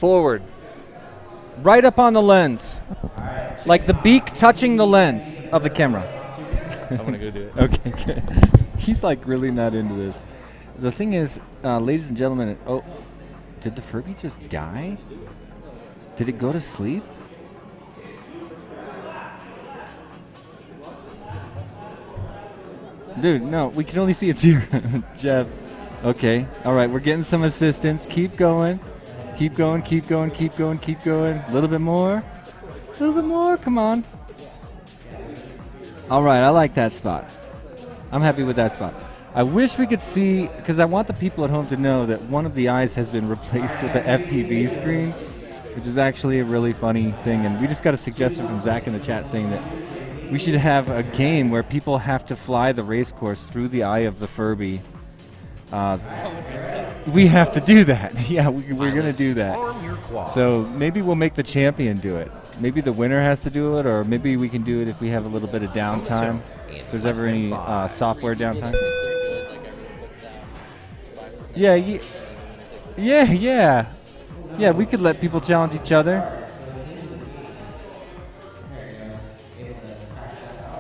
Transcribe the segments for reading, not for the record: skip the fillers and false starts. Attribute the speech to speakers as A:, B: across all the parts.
A: Forward.
B: Right up on the lens. Like the beak touching the lens of the camera.
A: I want to go do it.
B: Okay, good. He's like really not into this. The thing is, ladies and gentlemen, oh, did the Furby just die? Did it go to sleep? Dude, no, we can only see its ear. Jeff. Okay, all right, we're getting some assistance. Keep going. Keep going, keep going, keep going, keep going. A little bit more. A little bit more, come on. All right, I like that spot. I'm happy with that spot. I wish we could see, because I want the people at home to know that one of the eyes has been replaced with the FPV screen, which is actually a really funny thing. And we just got a suggestion from Zach in the chat saying that we should have a game where people have to fly the race course through the eye of the Furby. We have to do that. Yeah, we're going to do that. So maybe we'll make the champion do it. Maybe the winner has to do it, or maybe we can do it if we have a little bit of downtime. If there's ever any software downtime. Yeah, yeah, we could let people challenge each other.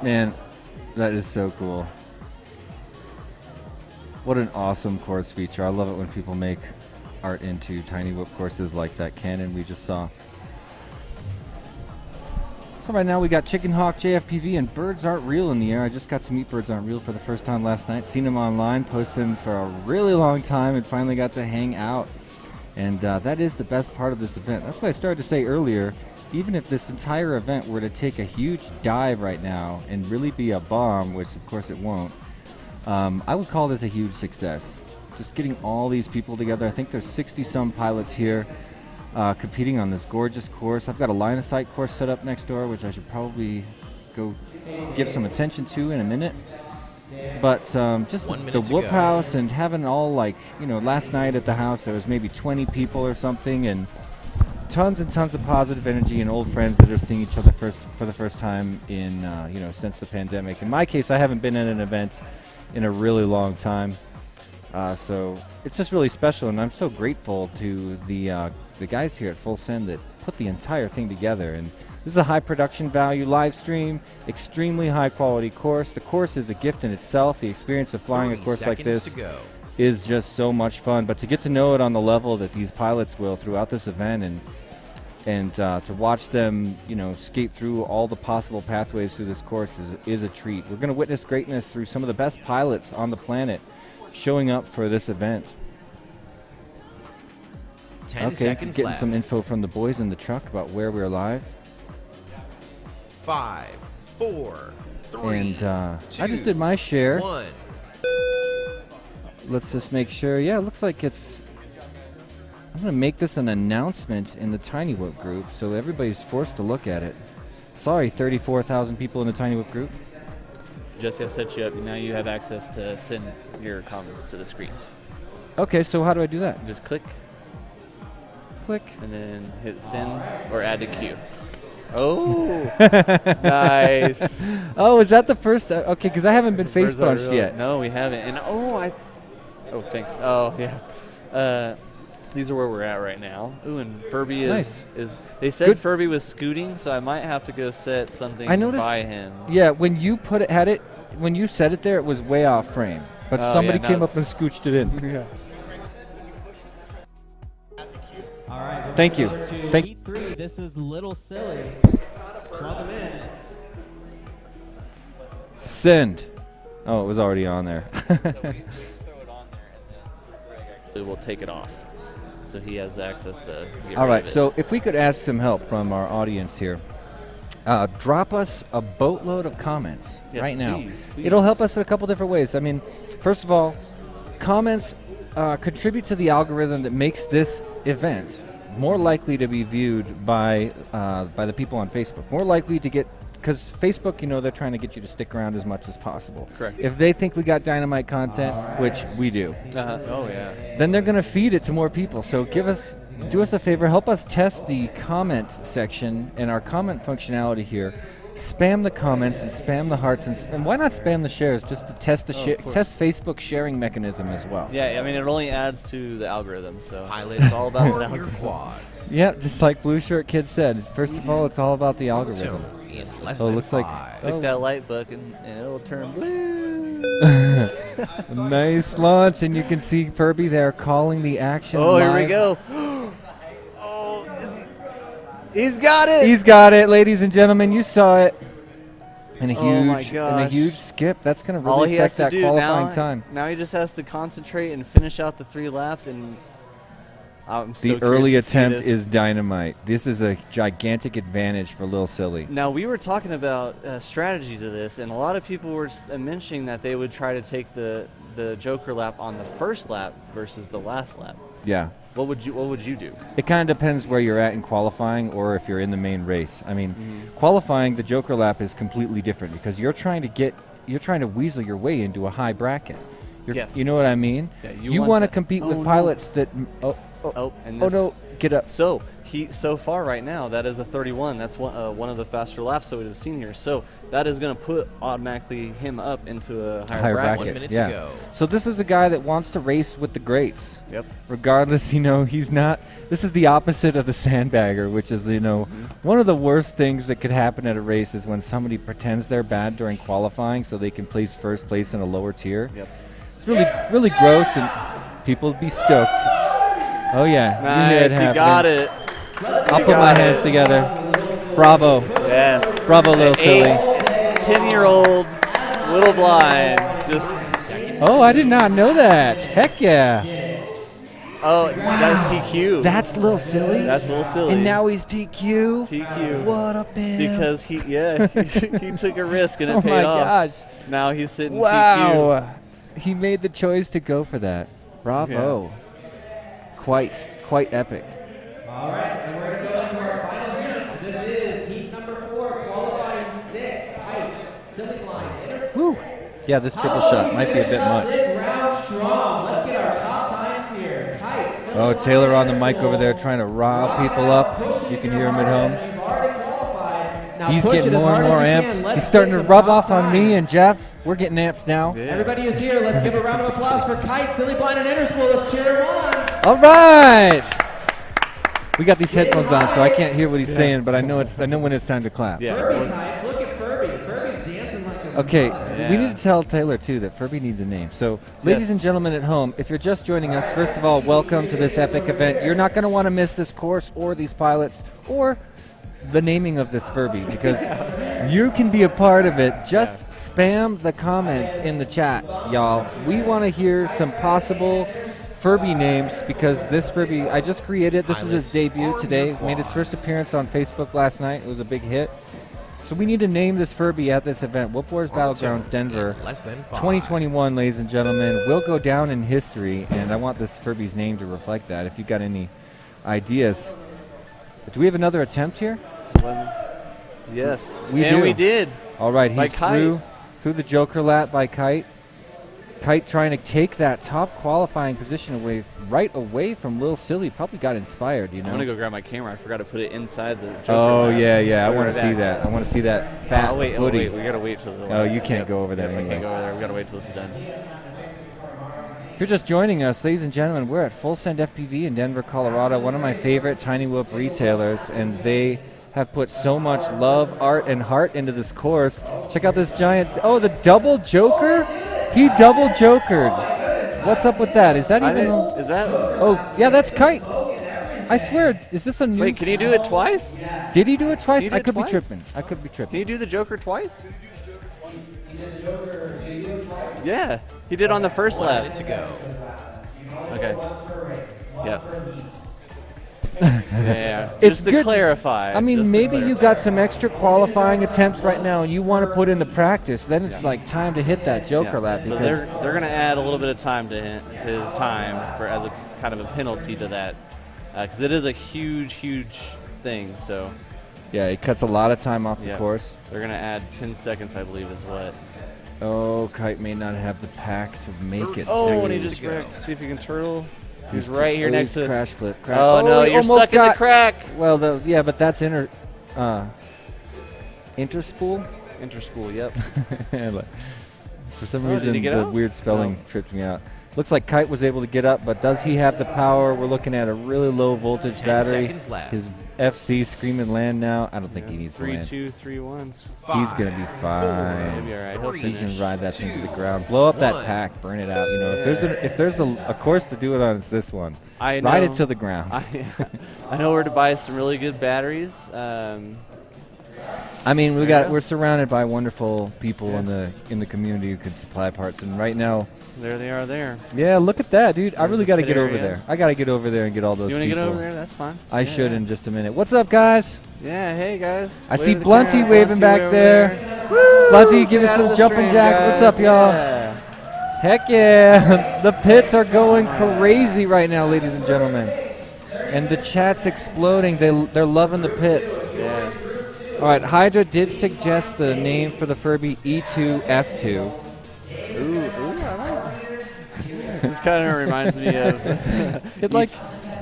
B: Man, that is so cool. What an awesome course feature. I love it when people make art into tiny whip courses like that cannon we just saw. So right now we got Chicken Hawk, JFPV, and Birds Aren't Real in the air. I just got to meet Birds Aren't Real for the first time last night. Seen him online, posted him for a really long time, and finally got to hang out. And that is the best part of this event. That's why I started to say earlier, even if this entire event were to take a huge dive right now and really be a bomb, which of course it won't, I would call this a huge success. Just getting all these people together. I think there's 60-some pilots here competing on this gorgeous course. I've got a line of sight course set up next door, which I should probably go give some attention to in a minute. But just the whoop house and having all, like, you know, last night at the house there was maybe 20 people or something, and tons and tons of positive energy and old friends that are seeing each other for the first time in since the pandemic. In my case, I haven't been at an event in a really long time, so it's just really special, and I'm so grateful to the guys here at Full Send that put the entire thing together. And this is a high production value live stream, extremely high quality course. The course is a gift in itself. The experience of flying a course like this is just so much fun. But to get to know it on the level that these pilots will throughout this event, and to watch them, skate through all the possible pathways through this course is a treat. We're going to witness greatness through some of the best pilots on the planet showing up for this event.
C: 10 seconds
B: getting
C: left.
B: some info from the boys in the truck about where we're live.
C: 5, 4, 3,
B: and
C: 2,
B: I just did my share.
C: 1.
B: Let's just make sure. Yeah, it looks like it's... I'm going to make this an announcement in the Tiny Whip group so everybody's forced to look at it. Sorry, 34,000 people in the Tiny Whip group.
A: Jessica set you up. Now you have access to send your comments to the screen.
B: Okay, so how do I do that?
A: Just click.
B: Click.
A: And then hit send or add to queue. Oh, nice.
B: Oh, is that the first? Okay, because I haven't been face punched yet.
A: No, we haven't. And thanks. Oh, yeah. These are where we're at right now. Ooh, and Furby is they said good. Furby was scooting, so I might have to go set something by him.
B: Yeah, when you when you set it there, it was way off frame. But somebody came up and scooched it in.
A: Yeah.
D: All right.
B: Thank you.
D: Heat 3. This is Little Silly. Plug them in.
B: Send. Oh, it was already on there.
A: So we throw it on there, and then Greg will take it off. So he has access to get
B: All
A: rid
B: right,
A: of it.
B: so if we could ask some help from our audience here, drop us a boatload of comments right now.
A: Please.
B: It'll help us in a couple different ways. I mean, first of all, comments contribute to the algorithm that makes this event more likely to be viewed by the people on Facebook, more likely to get, because Facebook, they're trying to get you to stick around as much as possible.
A: Correct.
B: If they think we got dynamite content, which we do,
A: oh yeah,
B: then they're going to feed it to more people. So do us a favor, help us test the comment section and our comment functionality here. Spam the comments and spam the hearts, and why not spam the shares just to test test Facebook's sharing mechanism as well.
A: Yeah, I mean, it only adds to the algorithm, so
C: Pilots
A: it's all about the
C: your
A: algorithm.
C: quads.
B: Yep, just like Blue Shirt Kid said. First of all, it's all about the algorithm.
C: In less
B: So it
C: than
B: looks like
C: 5.
A: Click that like button and it'll turn blue.
B: nice launch, and you can see Furby there calling the action.
A: Oh, here
B: live.
A: we go. He's got it.
B: He's got it, ladies and gentlemen. You saw it. And a
A: Oh my
B: huge,
A: gosh.
B: skip. That's going to
A: All
B: really
A: he
B: affect
A: has to
B: that
A: do
B: qualifying time.
A: now he just has to concentrate and finish out the 3 laps. And I'm so
B: The early
A: curious to see
B: attempt
A: this.
B: is dynamite. This is a gigantic advantage for Lil Silly.
A: Now, we were talking about strategy to this, and a lot of people were mentioning that they would try to take the Joker lap on the first lap versus the last lap.
B: Yeah.
A: What would you do?
B: It kind of depends where you're at in qualifying or if you're in the main race. I mean, qualifying, the Joker lap is completely different because you're trying to weasel your way into a high bracket.
A: Yes.
B: You know what I mean?
A: Yeah,
B: you want to compete with pilots that
A: And
B: oh no, get up.
A: So so far right now, that is a 31. That's one of the faster laps that we've seen here. So that is going to put automatically him up into a higher bracket.
C: 1 minute
B: yeah.
C: to go.
B: So this is a guy that wants to race with the greats.
A: Yep.
B: Regardless, he's not. This is the opposite of the sandbagger, which is, one of the worst things that could happen at a race is when somebody pretends they're bad during qualifying so they can place first place in a lower tier.
A: Yep.
B: It's really, really gross, and people would be stoked. Oh yeah, you hear it
A: Nice, he
B: happening.
A: got it.
B: I'll put my hands together. Bravo.
A: Yes.
B: Bravo, Lil Silly.
A: 10-year-old, little blind, just.
B: Oh, I did not know that. Heck yeah.
A: Oh, that's TQ.
B: That's Lil Silly?
A: That's Lil Silly.
B: And now he's TQ?
A: TQ.
B: What up, man?
A: Because he took a risk and it
B: Oh
A: paid
B: my
A: off.
B: gosh.
A: Now he's sitting TQ.
B: Wow. He made the choice to go for that. Bravo. Quite epic.
D: All right, and we're going to go into our final heat. This is heat number 4, qualifying 6, height, silly line.
B: Woo. Yeah, this triple shot might be a bit much.
D: This round strong. Let's get our top times here. Tight.
B: Oh, Taylor on the mic over there trying to rile people up. You can hear him at home. He's getting more and more amped. He's starting to rub off on me and Jeff. We're getting amped now.
A: Yeah.
D: Everybody who's here, let's give a round of applause for Kite, Silly Blind, and Interspool. Let's cheer him on.
B: All right. We got these headphones on, so I can't hear what he's saying, but I know when it's time to clap.
A: Yeah.
D: Furby's hype. Look at Furby. Furby's dancing like a...
B: Okay, we need to tell Taylor, too, that Furby needs a name. So, ladies and gentlemen at home, if you're just joining us, first of all, welcome to this epic event. You're not going to want to miss this course or these pilots or the naming of this Furby because you can be a part of it. Just spam the comments in the chat, y'all. We want to hear some possible Furby names because this Furby, I just created, this is his debut today, made his first appearance on Facebook last night. It was a big hit. So we need to name this Furby at this event. Whoop Wars Battlegrounds Denver
C: Less than 5.
B: 2021, ladies and gentlemen, will go down in history, and I want this Furby's name to reflect that. If you've got any ideas. But do we have another attempt here?
A: Yes.
B: We
A: and
B: do.
A: we did.
B: All right,
A: By
B: he's
A: Kite.
B: through the Joker lap by Kite. Kite trying to take that top qualifying position right away from Lil Silly. Probably got inspired,
A: I'm gonna go grab my camera. I forgot to put it inside the Joker.
B: Oh
A: lap.
B: yeah. I
A: Put it
B: want to see
A: back.
B: that. I want to see that fat
A: wait,
B: footy.
A: we gotta wait till the
B: Oh, you can't go over there
A: We
B: anyway.
A: can't go over there. We gotta wait till this is done.
B: If you're just joining us, ladies and gentlemen, we're at Full Send FPV in Denver, Colorado, one of my favorite Tiny Whoop retailers, and they have put so much love, art, and heart into this course. Check out this giant, the double Joker? He double Jokered. What's up with that? Is that even,
A: Is that?
B: oh, yeah, that's Kite. I swear, is this a new?
A: Wait, can you do it twice?
B: Did he do it twice?
A: Can you do
B: I
A: it
B: could be
A: twice?
B: tripping. I could be
A: Can
B: tripping.
A: you do the Joker twice? Yeah, he did on the first
C: 1
A: lap.
C: minute to go.
A: Okay. Yep. Yeah.
B: It's
A: Just to
B: good.
A: clarify.
B: I mean,
A: just to
B: maybe you
A: clarify.
B: got some extra qualifying attempts right now, and you want to put into practice. Then it's like time to hit that Joker lap.
A: So
B: Because
A: they're going to add a little bit of time to his time as a kind of a penalty to that, because it is a huge thing. So
B: yeah, it cuts a lot of time off the
A: Yeah.
B: course.
A: they're going to add 10 seconds, I believe, is what.
B: Oh, Kite may not have the pack to make it.
A: Oh, and he
C: Seconds
A: just
C: to go.
A: wrecked. See if he can turtle. He's right here next to it.
B: crash flip.
A: Oh no,
B: he
A: you're
B: almost
A: stuck in the crack.
B: Well, but that's interspool.
A: Interspool, yep.
B: For some
A: Oh, did he
B: reason,
A: get
B: the
A: out?
B: weird spelling
A: No.
B: tripped me out. Looks like Kite was able to get up, but does he have the power? We're looking at a really low voltage
C: 10
B: battery.
C: seconds left.
B: His FC screaming land now. I don't think he needs to
A: 3,
B: land.
A: 2, 3, 1s.
B: He's going to be fine.
A: He'll be all right. He'll
B: He
A: finish.
B: can ride that thing to the ground. Blow up that pack. Burn it out. You know, if there's a course to do it on, it's this one.
A: I know.
B: Ride it to the ground.
A: I know where to buy some really good batteries.
B: I mean,
A: There you go.
B: we're surrounded by wonderful people in the community who can supply parts, and right now,
A: There they are there.
B: yeah, look at that, dude. I
A: There's
B: really
A: the
B: got to
A: pit
B: get over
A: area.
B: there. I got to get over there and get all those
A: You want to
B: people.
A: get over there? That's fine.
B: I
A: Yeah,
B: should
A: yeah.
B: in just a minute. What's up, guys?
A: Yeah, hey guys.
B: I
A: Wave
B: see
A: to the
B: Blunty
A: camera.
B: waving
A: Blunty
B: back
A: over
B: there.
A: Woo!
B: Blunty, give
A: Say
B: us
A: hi
B: some
A: to the
B: jumping
A: stream,
B: jacks. What's
A: guys.
B: up, y'all?
A: Yeah.
B: Heck yeah. The pits are going crazy right now, ladies and gentlemen. And the chat's exploding. They're loving the pits.
A: Yes.
B: All right, Hydra did suggest the name for the Furby E2F2.
A: Ooh, I like it. This kind of reminds me of.
B: It like,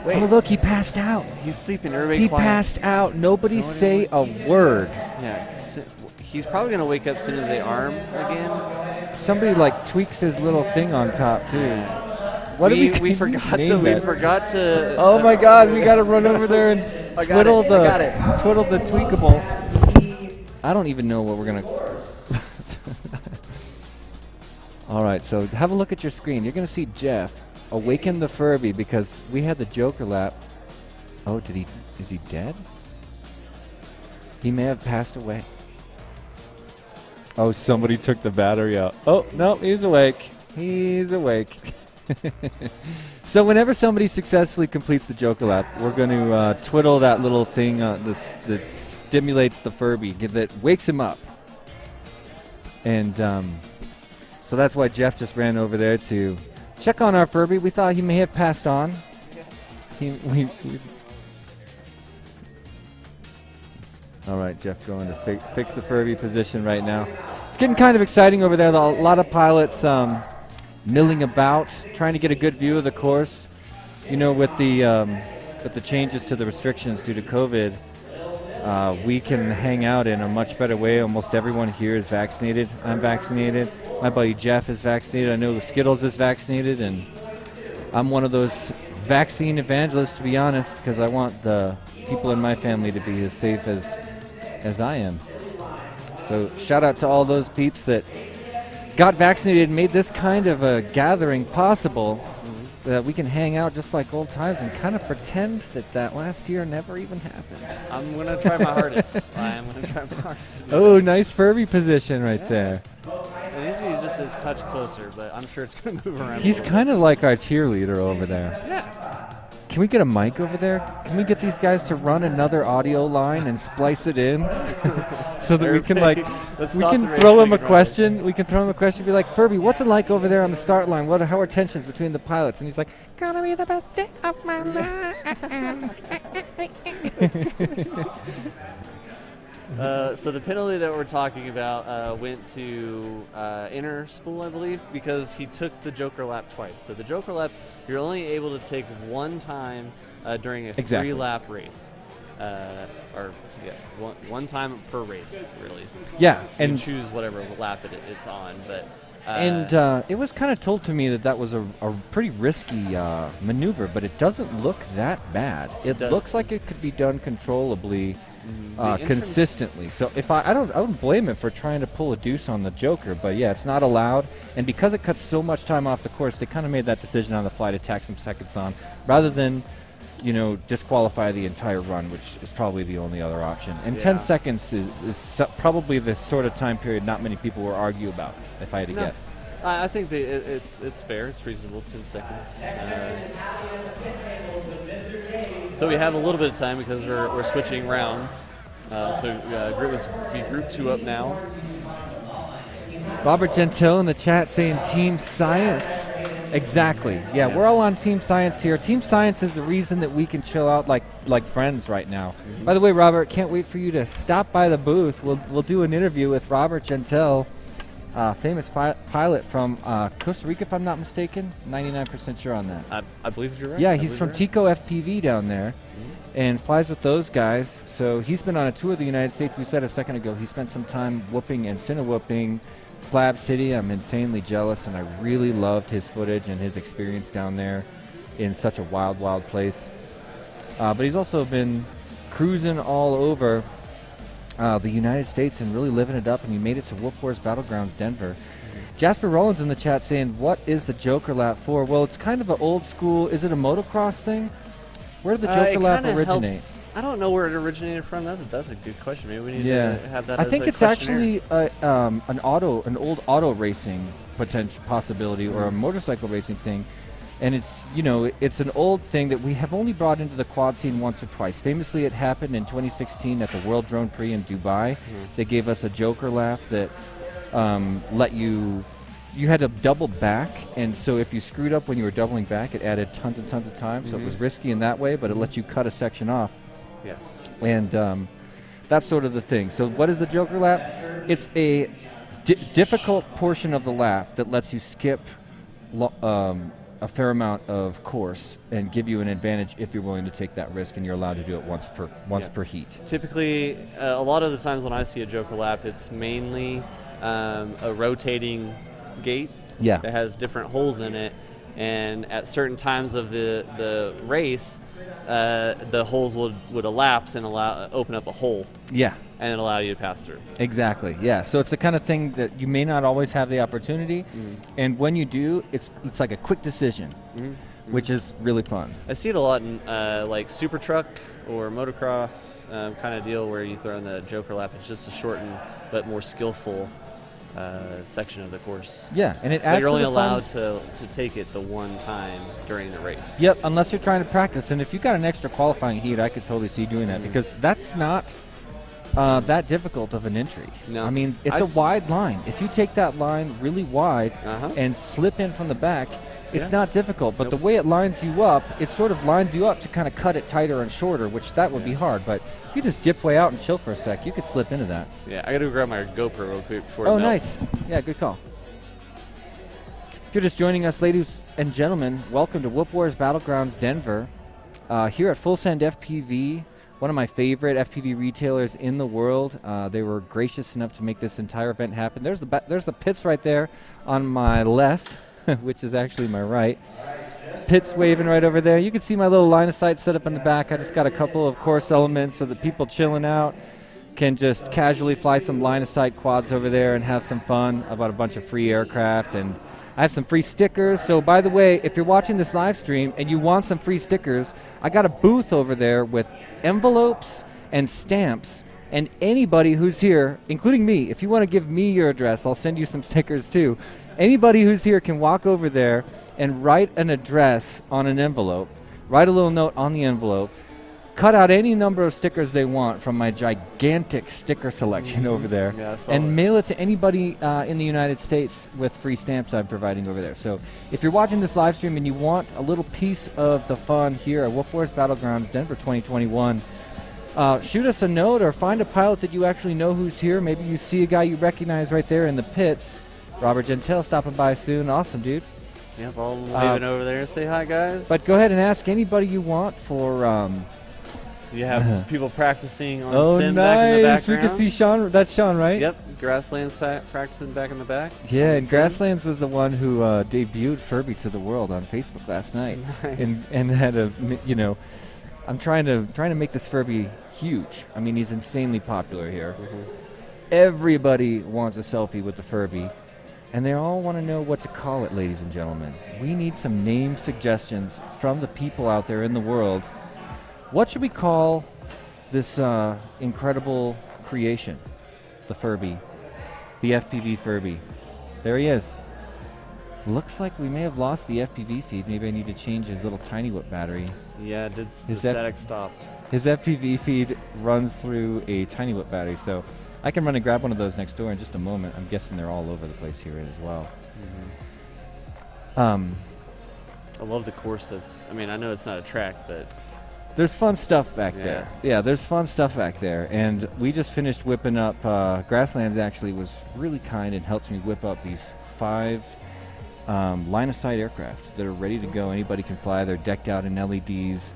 A: Wait.
B: oh look, he passed out.
A: He's sleeping. Everybody
B: He
A: quiet.
B: passed out. Nobody
A: Nobody
B: say a word.
A: Yeah. He's probably gonna wake up as soon as they arm again.
B: Somebody like tweaks his little thing on top too. What
A: we
B: did we
A: forgot
B: name
A: we
B: that?
A: forgot to.
B: Oh my God, we got to run over there and
A: I got
B: twiddle
A: it, I got
B: the twiddle the tweakable. I don't even know what we're gonna. All right, so have a look at your screen. You're gonna see Jeff awaken the Furby because we had the Joker lap. Oh, is he dead? He may have passed away. Oh, somebody took the battery out. Oh, no, he's awake. He's awake. So whenever somebody successfully completes the Joker lap, we're going to twiddle that little thing that stimulates the Furby, that wakes him up. And so that's why Jeff just ran over there to check on our Furby. We thought he may have passed on. All right, Jeff going to fix the Furby position right now. It's getting kind of exciting over there. A lot of pilots milling about, trying to get a good view of the course. You know, with the changes to the restrictions due to COVID, we can hang out in a much better way. Almost everyone here is vaccinated. I'm vaccinated. My buddy Jeff is vaccinated. I know Skittles is vaccinated, and I'm one of those vaccine evangelists, to be honest, because I want the people in my family to be as safe as I am. So shout out to all those peeps that got vaccinated and made this kind of a gathering possible, that we can hang out just like old times and kind of pretend that last year never even happened.
A: I'm gonna try my hardest. I'm gonna try my hardest. To do
B: Oh, nice Furby position right there.
A: It needs to be just a touch closer, but I'm sure it's gonna move around.
B: He's kind of like our cheerleader over there.
A: Yeah.
B: Can we get a mic over there? Can we get these guys to run another audio line and splice it in so that we can
A: Let's
B: we
A: stop
B: can
A: the race
B: throw
A: so
B: him
A: you
B: a
A: can run it.
B: question. We can throw him a question. Be like, Furby, what's it like over there on the start line? How are tensions between the pilots? And he's like, gonna be the best day of my life.
A: So the penalty that we're talking about went to inner spool, I believe, because he took the Joker lap twice. So the Joker lap, you're only able to take one time during a
B: Exactly.
A: 3-lap race. Or yes, one time per race, really.
B: Yeah,
A: You
B: and
A: choose whatever lap it's on, but.
B: it was kind of told to me that was a pretty risky maneuver, but it doesn't look that bad. It looks like it could be done controllably, consistently. So if I wouldn't blame it for trying to pull a deuce on the Joker, but yeah, it's not allowed. And because it cuts so much time off the course, they kind of made that decision on the fly to tack some seconds on, rather than, disqualify the entire run, which is probably the only other option. And 10 seconds is probably the sort of time period not many people will argue about, if I had to guess.
A: I think it's fair. It's reasonable. 10 seconds. So we have a little bit of time because we're switching rounds. Group 2 up now.
B: Robert Gentile in the chat saying Team Science. Exactly. Yeah,
A: Yes.
B: we're all on Team Science here. Team Science is the reason that we can chill out like friends right now.
A: Mm-hmm.
B: By the way, Robert, can't wait for you to stop by the booth. We'll do an interview with Robert Gentile. famous pilot from Costa Rica, if I'm not mistaken. 99% sure on that.
A: I believe you're right.
B: Yeah, he's from Tico FPV down there and flies with those guys. So he's been on a tour of the United States. We said a second ago he spent some time whooping and whooping Slab City. I'm insanely jealous, and I really loved his footage and his experience down there in such a wild, wild place. But he's also been cruising all over the United States and really living it up, and he made it to Wolf Wars Battlegrounds Denver. Jasper Rollins in the chat saying, what is the Joker Lap for? Well, it's kind of an old school, is it a motocross thing? Where did the Joker Lap originate?
A: I don't know where it originated from. That's a good question. Maybe we need to have that.
B: I think it's actually an old auto racing possibility or a motorcycle racing thing. And it's, it's an old thing that we have only brought into the quad scene once or twice. Famously, it happened in 2016 at the World Drone Prix in Dubai. They gave us a Joker Lap that let you had to double back. And so if you screwed up when you were doubling back, it added tons and tons of time. So it was risky in that way, but it let you cut a section off.
A: Yes.
B: And that's sort of the thing. So what is the Joker Lap? It's a difficult portion of the lap that lets you skip a fair amount of course and give you an advantage if you're willing to take that risk, and you're allowed to do it once per heat.
A: Typically, a lot of the times when I see a Joker Lap, it's mainly a rotating gate that has different holes in it, and at certain times of the race, the holes would elapse and open up a hole. Yeah. And it allow you to pass through.
B: Exactly. Yeah. So it's the kind of thing that you may not always have the opportunity, and when you do, it's like a quick decision, which is really fun.
A: I see it a lot in like super truck or motocross kind of deal where you throw in the Joker Lap. It's just a shortened but more skillful section of the course.
B: Yeah, and it adds.
A: But you're only allowed to take it the one time during the race.
B: Yep, unless you're trying to practice. And if you got an extra qualifying heat, I could totally see you doing that, because that's not that difficult of an entry.
A: No.
B: I mean, it's a wide line. If you take that line really wide and slip in from the back, it's not difficult. But the way it lines you up, it sort of lines you up to kind of cut it tighter and shorter, which that would be hard. But if you just dip way out and chill for a sec, you could slip into that.
A: Yeah, I got to grab my GoPro real quick before it melts.
B: Nice. Yeah, good call. If you're just joining us, ladies and gentlemen, welcome to Wolf Wars Battlegrounds Denver. Here at Full Send FPV, one of my favorite FPV retailers in the world. They were gracious enough to make this entire event happen. There's the pits right there on my left, which is actually my right. Pits waving right over there. You can see my little line of sight set up in the back. I just got a couple of course elements so that people chilling out can just casually fly some line of sight quads over there and have some fun. I bought a bunch of free aircraft, and I have some free stickers. So by the way, if you're watching this live stream and you want some free stickers, I got a booth over there with envelopes and stamps, and anybody who's here, including me, if you want to give me your address, I'll send you some stickers too. Anybody who's here can walk over there and write an address on an envelope, write a little note on the envelope, cut out any number of stickers they want from my gigantic sticker selection over there, and mail it to anybody in the United States with free stamps I'm providing over there. So if you're watching this live stream and you want a little piece of the fun here at Wolf Wars Battlegrounds Denver 2021, shoot us a note or find a pilot that you actually know who's here. Maybe you see a guy you recognize right there in the pits. Robert Gentile stopping by soon. Awesome, dude.
A: Yep, I'll waving over there. Say hi, guys.
B: But go ahead and ask anybody you want for...
A: you have people practicing on sim back in the background.
B: We can see Sean. That's Sean, right?
A: Yep. Grasslands practicing back in the back.
B: Yeah, and Grasslands was the one who debuted Furby to the world on Facebook last night.
A: Nice.
B: And had a, I'm trying to make this Furby huge. I mean, he's insanely popular here. Everybody wants a selfie with the Furby, and they all want to know what to call it, ladies and gentlemen. We need some name suggestions from the people out there in the world. What should we call this incredible creation, the Furby, the FPV Furby? There he is. Looks like we may have lost the FPV feed. Maybe I need to change his little tiny whip battery.
A: Yeah, the static stopped.
B: His FPV feed runs through a tiny whip battery, so I can run and grab one of those next door in just a moment. I'm guessing they're all over the place here as well.
A: I love the course I know it's not a track, but
B: There's fun stuff back there. Yeah, there's fun stuff back there. And we just finished whipping up, Grasslands actually was really kind and helped me whip up these 5 line-of-sight aircraft that are ready to go. Anybody can fly. They're decked out in LEDs.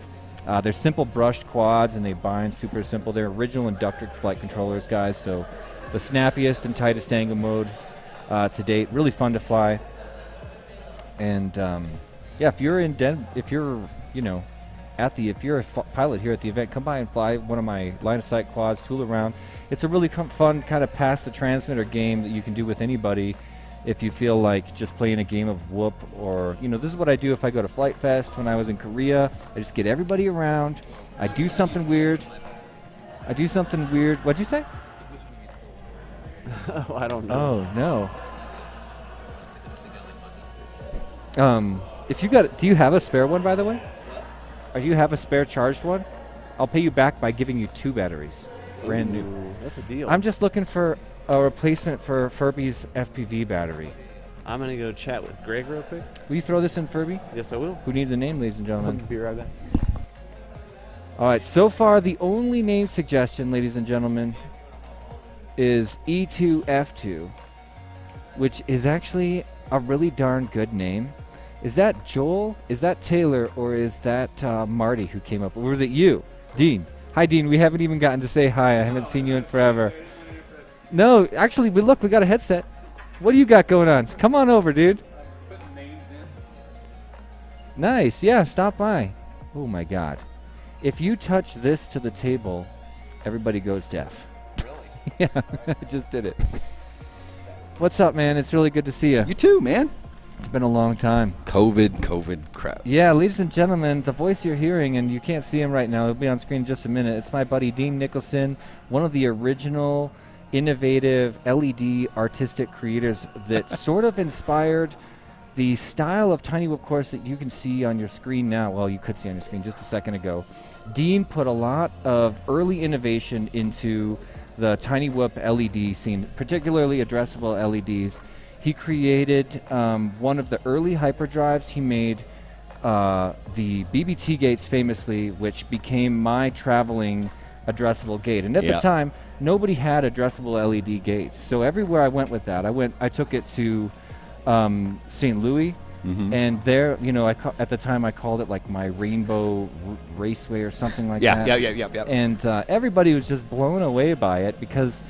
B: They're simple brushed quads, and they bind super simple. They're original Inductrix flight controllers, guys, so the snappiest and tightest angle mode to date. Really fun to fly. And yeah, if you're a pilot here at the event, come by and fly one of my line-of-sight quads, tool around. It's a really fun kind of pass the transmitter game that you can do with anybody if you feel like just playing a game of whoop, or, this is what I do if I go to Flight Fest when I was in Korea. I just get everybody around. I do something weird. What'd you say?
A: Oh, I don't know.
B: Oh, no. Do you have a spare one, by the way? Or do you have a spare charged one? I'll pay you back by giving you 2 batteries. Brand new.
A: That's a deal.
B: I'm just looking for a replacement for Furby's FPV battery.
A: I'm going to go chat with Greg real quick.
B: Will you throw this in, Furby?
A: Yes, I will.
B: Who needs a name, ladies and gentlemen?
A: I'll be right back.
B: All right, so far the only name suggestion, ladies and gentlemen, is E2F2, which is actually a really darn good name. Is that Joel? Is that Taylor? Or is that Marty who came up? Or was it you? Dean. Hi, Dean. We haven't even gotten to say hi. I haven't seen you in forever. No, actually, we got a headset. What do you got going on? Come on over, dude.
E: Putting names in.
B: Nice. Yeah, stop by. Oh, my God. If you touch this to the table, everybody goes deaf.
E: Really?
B: Yeah, I just did it. What's up, man? It's really good to see you.
E: You too, man.
B: It's been a long time.
E: COVID crap.
B: Yeah, ladies and gentlemen, the voice you're hearing, and you can't see him right now, he'll be on screen in just a minute. It's my buddy Dean Nicholson, one of the original innovative LED artistic creators that sort of inspired the style of Tiny Whoop course that you can see on your screen now. Well, you could see on your screen just a second ago. Dean put a lot of early innovation into the Tiny Whoop LED scene, particularly addressable LEDs. He created one of the early hyperdrives. He made the BBT gates famously, which became my traveling addressable gate. And at the time, nobody had addressable LED gates. So everywhere I went with that, I took it to St. Louis, and there, at the time I called it like my Rainbow Raceway or something like that.
E: Yeah.
B: And everybody was just blown away by it, because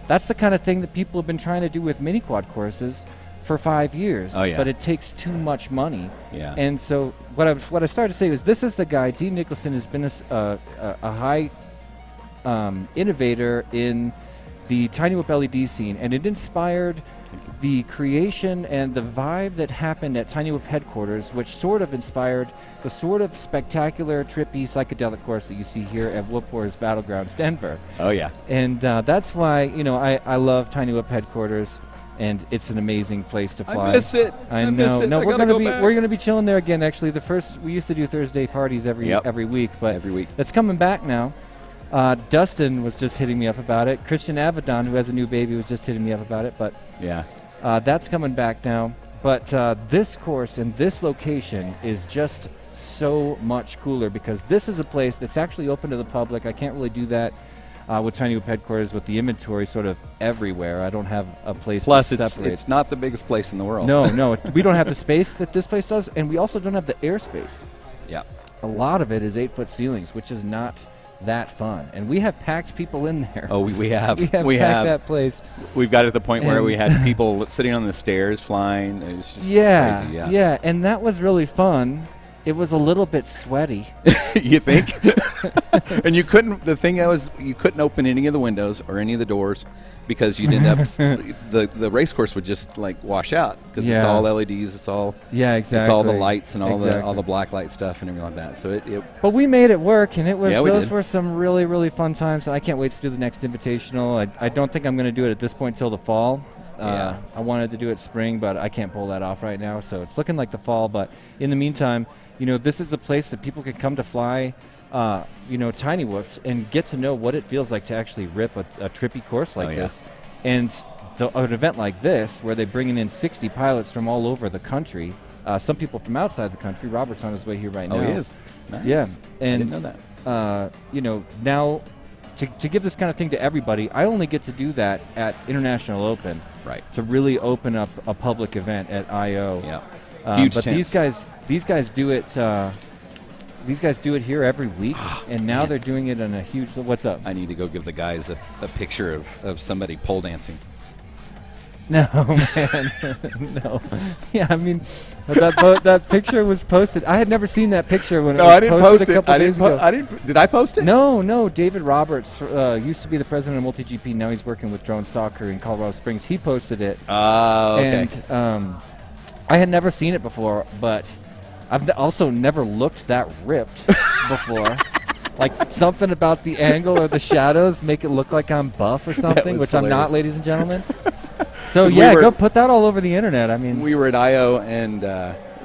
B: that's the kind of thing that people have been trying to do with mini quad courses for 5 years.
E: Oh, yeah.
B: But it takes too much money.
E: Yeah.
B: And so what I started to say was, this is the guy. Dean Nicholson has been a high innovator in the Tiny Whoop LED scene, and it inspired the creation and the vibe that happened at Tiny Whoop headquarters, which sort of inspired the sort of spectacular, trippy, psychedelic course that you see here at Whoop Wars Battlegrounds, Denver.
E: Oh, yeah.
B: And that's why, I love Tiny Whoop headquarters, and it's an amazing place to fly.
E: I miss it.
B: I know.
E: Miss it.
B: No, we're
E: we're
B: gonna be chilling there again. Actually, we used to do Thursday parties every week, but
E: every week
B: it's coming back now. Dustin was just hitting me up about it. Christian Avedon, who has a new baby, was just hitting me up about it. But that's coming back now. But this course and this location is just so much cooler, because this is a place that's actually open to the public. I can't really do that with Tiny Whoop headquarters with the inventory sort of everywhere. I don't have a place that separates.
E: Plus, it's not the biggest place in the world.
B: No, we don't have the space that this place does, and we also don't have the airspace.
E: Yeah.
B: A lot of it is 8-foot ceilings, which is not that fun, and we have packed people in there.
E: Oh, we have
B: packed that place.
E: We've got to the point where we had people sitting on the stairs flying. It was just crazy.
B: Yeah, and that was really fun. It was a little bit sweaty.
E: You think? And you couldn't. The thing was, you couldn't open any of the windows or any of the doors, because you'd end up the race course would just like wash out, because it's all LEDs. It's all
B: exactly.
E: It's all the lights and all the black light stuff and everything like that. So
B: But we made it work, and it was those
E: did.
B: were some really, really fun times. And I can't wait to do the next Invitational. I don't think I'm going to do it at this point till the fall. I wanted to do it spring, but I can't pull that off right now. So it's looking like the fall. But in the meantime, this is a place that people can come to fly, Tiny Whoops, and get to know what it feels like to actually rip a trippy course like this. And an event like this, where they're bringing in 60 pilots from all over the country, some people from outside the country. Robert's on his way here right now.
E: Oh, he is. Nice.
B: Yeah. And
E: I didn't know
B: now to give this kind of thing to everybody, I only get to do that at International Open.
E: Right.
B: To really open up a public event at I/O.
E: Yeah. Huge
B: but
E: tents.
B: these guys do it. These guys do it here every week, and now they're doing it on a huge. What's up?
E: I need to go give the guys a picture of somebody pole dancing.
B: No, man, no. Yeah, I mean, that picture was posted. I had never seen that picture when it was posted a couple days ago.
E: Did I post it?
B: No. David Roberts used to be the president of MultiGP. Now he's working with Drone Soccer in Colorado Springs. He posted it.
E: Okay.
B: And I had never seen it before, but I've also never looked that ripped before. Like something about the angle or the shadows make it look like I'm buff or something, which I'm not, ladies and gentlemen. So yeah, go put that all over the internet. I mean,
E: we were at I/O, and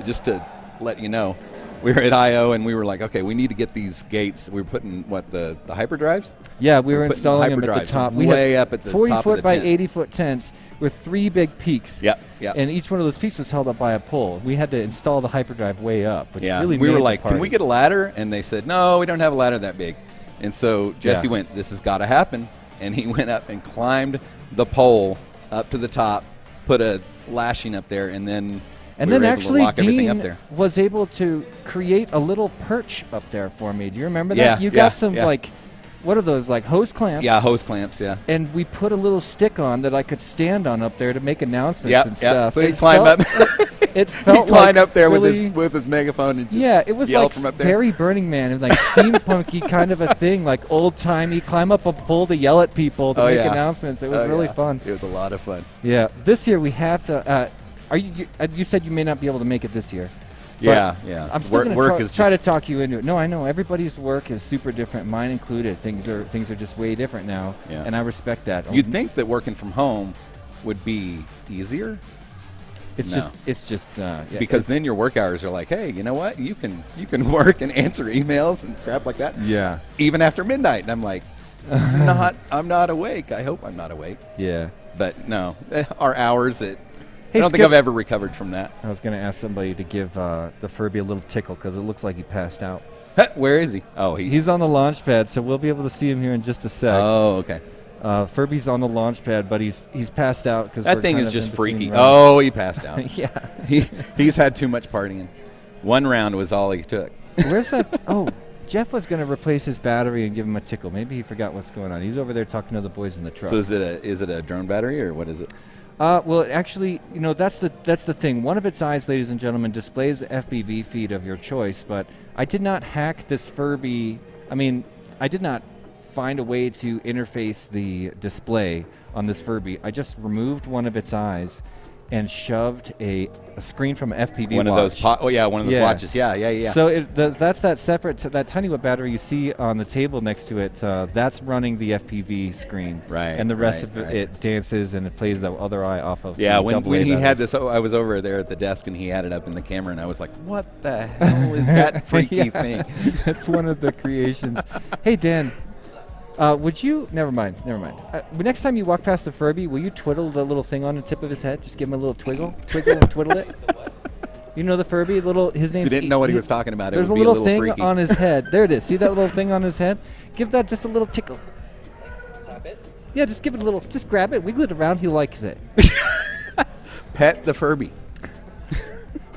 E: just to let you know, we were at I/O, and we were like, okay, we need to get these gates. We were putting the hyperdrives.
B: Yeah, we were installing them at the top. We
E: way
B: had
E: up at the top of the
B: 40-foot by
E: tent.
B: 80-foot tents with 3 big peaks.
E: Yep.
B: And each one of those peaks was held up by a pole. We had to install the hyperdrive way up, which really
E: we
B: made
E: were
B: the
E: like,
B: party.
E: can we get a ladder? And they said, no, we don't have a ladder that big. And so Jesse went, this has got to happen. And he went up and climbed the pole up to the top, put a lashing up there, and then
B: actually
E: lock everything
B: Dean
E: up there.
B: was able to create a little perch up there for me. Do you remember that? You got some like, what are those, like hose clamps?
E: Yeah, hose clamps, yeah.
B: And we put a little stick on that I could stand on up there to make announcements and stuff.
E: So he'd climb up.
B: It felt
E: he'd climb
B: like
E: up there
B: really
E: with his megaphone and just
B: it was
E: yell
B: like
E: from up there.
B: very Burning Man. It was like steampunky kind of a thing, like old-timey, climb up a pole to yell at people to make announcements. It was really fun.
E: It was a lot of fun.
B: Yeah. This year we have to you said you may not be able to make it this year.
E: Yeah.
B: I'm still
E: work
B: going
E: is
B: to try to
E: just
B: talk you into it. No, I know. Everybody's work is super different, mine included. Things are just way different now, and I respect that.
E: You'd think that working from home would be easier.
B: It's just
E: because then your work hours are like, hey, you know what? You can work and answer emails and crap like that.
B: Yeah.
E: Even after midnight, and I'm like, I'm not awake. I hope I'm not awake.
B: Yeah.
E: But no, our hours I don't think I've ever recovered from that.
B: I was going to ask somebody to give the Furby a little tickle because it looks like he passed out.
E: Where is he? Oh,
B: he's on the launch pad, so we'll be able to see him here in just a sec.
E: Oh, okay.
B: Furby's on the launch pad, but he's passed out because
E: that thing is just freaky. Oh, he passed out.
B: Yeah.
E: He's had too much partying. One round was all he took.
B: Where's that? Oh, Jeff was going to replace his battery and give him a tickle. Maybe he forgot what's going on. He's over there talking to the boys in the truck.
E: So is it a drone battery or what is it?
B: Well, actually, that's the thing. One of its eyes, ladies and gentlemen, displays the FPV feed of your choice, but I did not hack this Furby. I mean, I did not find a way to interface the display on this Furby. I just removed one of its eyes and shoved a screen from an FPV
E: one
B: watch.
E: Of those one of those watches. Yeah.
B: So that's that separate, that tiny watt battery you see on the table next to it. That's running the FPV screen.
E: Right.
B: And the rest of it dances and it plays the other eye off of.
E: Yeah. When he had this, I was over there at the desk and he had it up in the camera and I was like, "What the hell is that freaky thing?"
B: That's one of the creations. Hey Dan. Would you? Never mind. Next time you walk past the Furby, will you twiddle the little thing on the tip of his head? Just give him a little twiggle and twiddle it. You know the Furby? His name's.
E: You didn't know what he was talking about.
B: There's a little thing freaky on his head. There it is. See that little thing on his head? Give that just a little tickle. Tap it. Yeah, just give it a little. Just grab it, wiggle it around. He likes it.
E: Pet the Furby.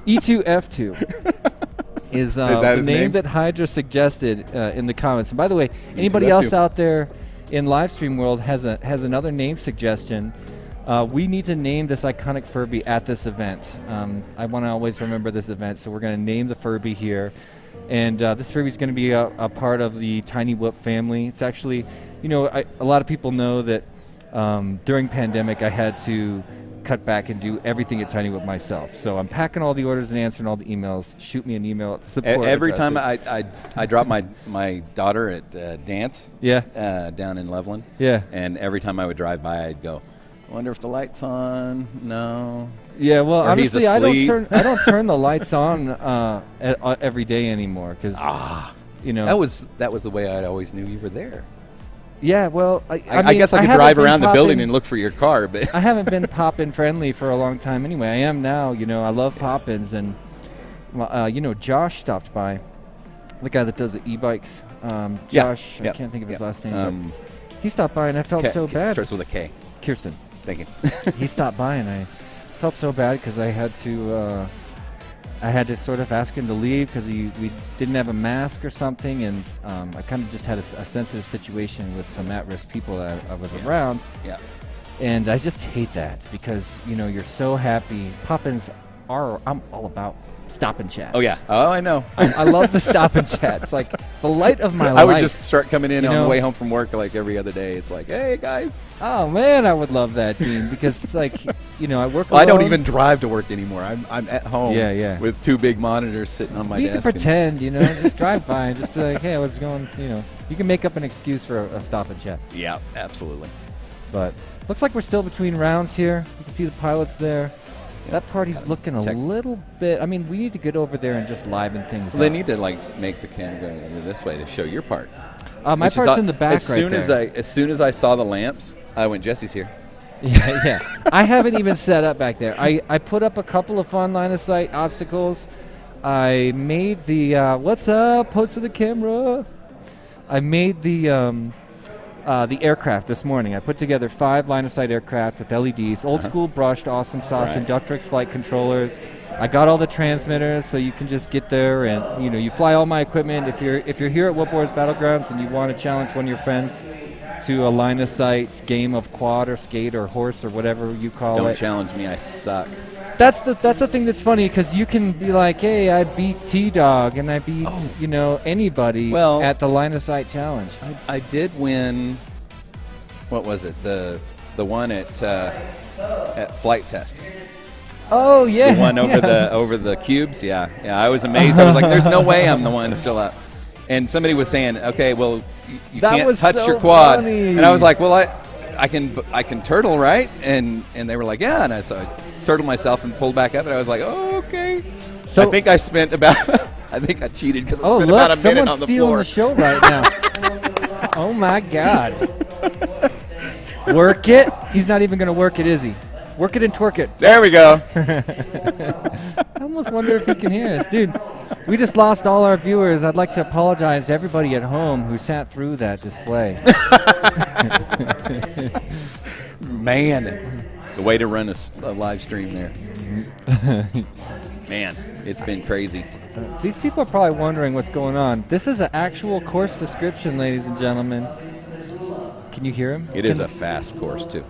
B: E2F2. Is the name that Hydra suggested in the comments. And by the way, anybody else out there in live stream world has another name suggestion, we need to name this iconic Furby at this event. I want to always remember this event, so we're going to name the Furby here. And this Furby is going to be a part of the Tiny Whoop family. It's actually, a lot of people know that during pandemic I had to cut back and do everything at Tiny Whoop myself. So I'm packing all the orders and answering all the emails. Shoot me an email at the support.
E: Every time I drop my daughter at dance down in Loveland.
B: Yeah.
E: And every time I would drive by, I'd go, I wonder if the light's on. No.
B: Yeah, well,
E: or
B: honestly, I don't turn the lights on every day anymore because
E: that was the way I always knew you were there.
B: Yeah, well,
E: I guess I could drive around the building and look for your car, but
B: I haven't been pop-in friendly for a long time anyway. I am now. I love pop-ins, and Josh stopped by the guy that does the e-bikes, Josh. I can't think of his last name. But he stopped by, and I felt so bad.
E: Starts with a K.
B: Kirsten.
E: Thank you.
B: He stopped by, and I felt so bad because I had to sort of ask him to leave because we didn't have a mask or something, and I kind of just had a sensitive situation with some at-risk people that I was around.
E: Yeah.
B: And I just hate that because, you're so happy. Pop-ins I'm all about stop and chats.
E: Oh, yeah. Oh, I know.
B: I love the stop and chat. It's like the light of my life.
E: I would just start coming in on the way home from work like every other day. It's like, hey, guys.
B: Oh, man, I would love that, Dean, because it's like, I work alone.
E: I don't even drive to work anymore. I'm at home
B: with
E: 2 big monitors sitting on my desk.
B: You can pretend, just drive by and just be like, hey, I was going, you can make up an excuse for a stop and chat.
E: Yeah, absolutely.
B: But looks like we're still between rounds here. You can see the pilots there. That party's looking a little bit. I mean, we need to get over there and just liven things up.
E: They need to make the camera go this way to show your part.
B: My part's in the back
E: As soon as I saw the lamps, I went, Jesse's here.
B: Yeah. I haven't even set up back there. I put up a couple of fun line of sight obstacles. I made the what's up? Pose for the camera. I made the aircraft this morning. I put together 5 line-of-sight aircraft with LEDs, old school brushed, awesome sauce, Inductrix flight controllers. I got all the transmitters, so you can just get there and you fly all my equipment. If you're here at World Wars Battlegrounds and you want to challenge one of your friends to a line-of-sight game of quad or skate or horse or whatever you call it.
E: Don't challenge me. I suck.
B: That's the thing that's funny because you can be like, hey, I beat T-Dog and I beat anybody at the line of sight challenge.
E: I did win. What was it? The one at Flight Test.
B: Oh yeah,
E: the one over the cubes. Yeah. I was amazed. I was like, there's no way I'm the one still up. And somebody was saying, okay, well you can't touch your quad.
B: Funny.
E: And I was like, well I can turtle, right? And they were like, yeah. And I turtled myself and pulled back up, and I was like, oh, okay. So I think I spent about, I think I cheated because I spent about a minute on the floor.
B: Someone's stealing the show right now. Oh, my God. Work it. He's not even going to work it, is he? Work it and twerk it.
E: There we go.
B: I almost wonder if he can hear us. Dude, we just lost all our viewers. I'd like to apologize to everybody at home who sat through that display.
E: Man. The way to run a live stream there. Man, it's been crazy.
B: These people are probably wondering what's going on. This is an actual course description, ladies and gentlemen. Can you hear him?
E: It is a fast course, too.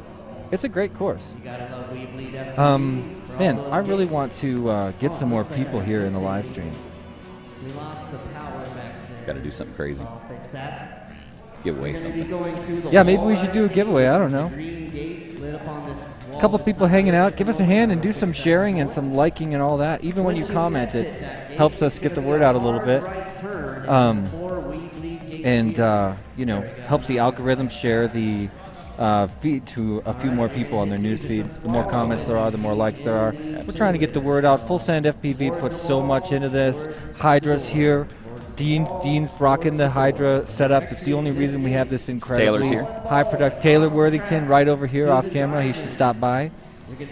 B: It's a great course. Man, I really want to get some more people here in the live stream.
E: Got to do something crazy. Give away something.
B: Yeah, maybe we should do a giveaway. I don't know. A couple people hanging out. Give us a hand and do some sharing and some liking and all that. Even when you comment, it helps us get the word out a little bit. Helps the algorithm share the feed to a few more people on their news feed. The more comments there are, the more likes there are. We're trying to get the word out. Full Send FPV puts so much into this. Hydra's here. Dean's rocking the Hydra setup. It's the only reason we have this incredibly high product. Taylor Worthington right over here off camera. He should stop by.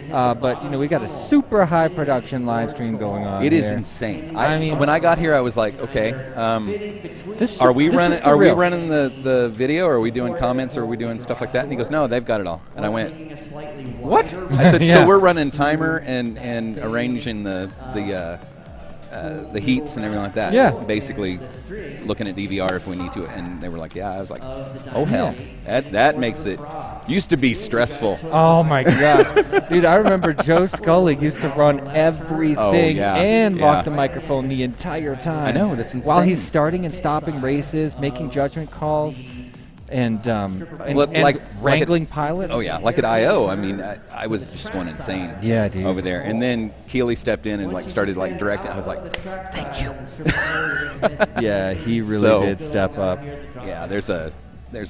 B: But we got a super high production live stream going on.
E: It is insane. I mean, when I got here, I was like, okay, are we running the video? Or are we doing comments? Or are we doing stuff like that? And he goes, no, they've got it all. And I went, what? I said, so we're running timer and arranging the heats and everything like that.
B: Yeah.
E: Basically looking at DVR if we need to. And they were like, yeah. I was like, oh, hell. That makes it used to be stressful.
B: Oh, my gosh. Dude, I remember Joe Scully used to run everything and lock the microphone the entire time.
E: I know. That's insane.
B: While he's starting and stopping races, making judgment calls. And wrangling pilots.
E: Oh, yeah. Like at I.O., I mean, I was just going insane over there. And then Keeley stepped in and started directing. I was like, thank you.
B: Yeah, he really did step up.
E: Yeah, there's a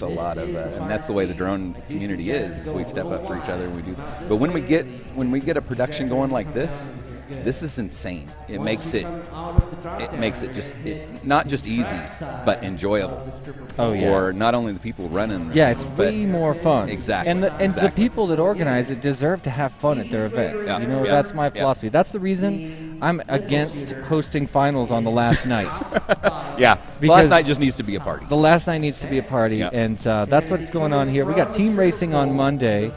E: lot of, and that's the way the drone community is we step up for each other and we do. But when we get a production going like this, This is insane. It makes it just not just easy, but enjoyable. For not only the people running.
B: Yeah, it's way more fun.
E: Exactly.
B: And the people that organize it deserve to have fun at their events.
E: Yeah.
B: You know, that's my philosophy. That's the reason I'm against hosting finals on the last night.
E: Yeah. The
B: Because
E: last night just needs to be a party.
B: The last night needs to be a party, and that's what's going on here. We got team racing on Monday,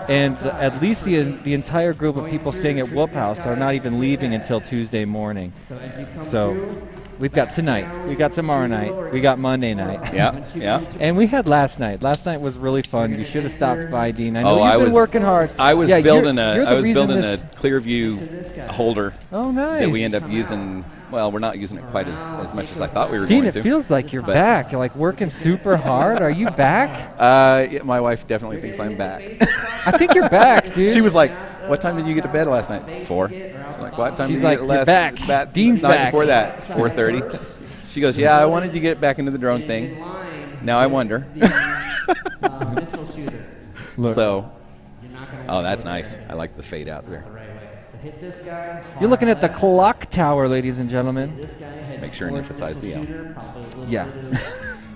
B: and at least the entire group of people staying at Whoop House are not even leaving until Tuesday morning. So we've got tonight, we got tomorrow night, we got Monday night.
E: Yeah.
B: And we had last night. Last night was really fun. You should have stopped by, Dean. I know you've been working hard.
E: I was building a
B: this
E: Clearview holder.
B: Oh, nice.
E: That we end up using. Well, we're not using it quite as much as I thought we were
B: Dean,
E: going to.
B: it feels like you're back. You're like working super hard. Are you back?
E: Yeah, my wife definitely thinks I'm back.
B: I think you're back, dude.
E: She was like, "What time did you get to bed last night?" 4. I'm like, "What time
B: She's
E: did you
B: like,
E: get
B: "You're back. Dean's
E: night
B: back."
E: before that, 4:30. She goes, "Yeah, I wanted to get back into the drone thing. Now I wonder."
B: Look.
E: So, oh, that's nice. I like the fade out there.
B: You're looking at the clock tower, ladies and gentlemen.
E: Make sure and emphasize the L.
B: Yeah.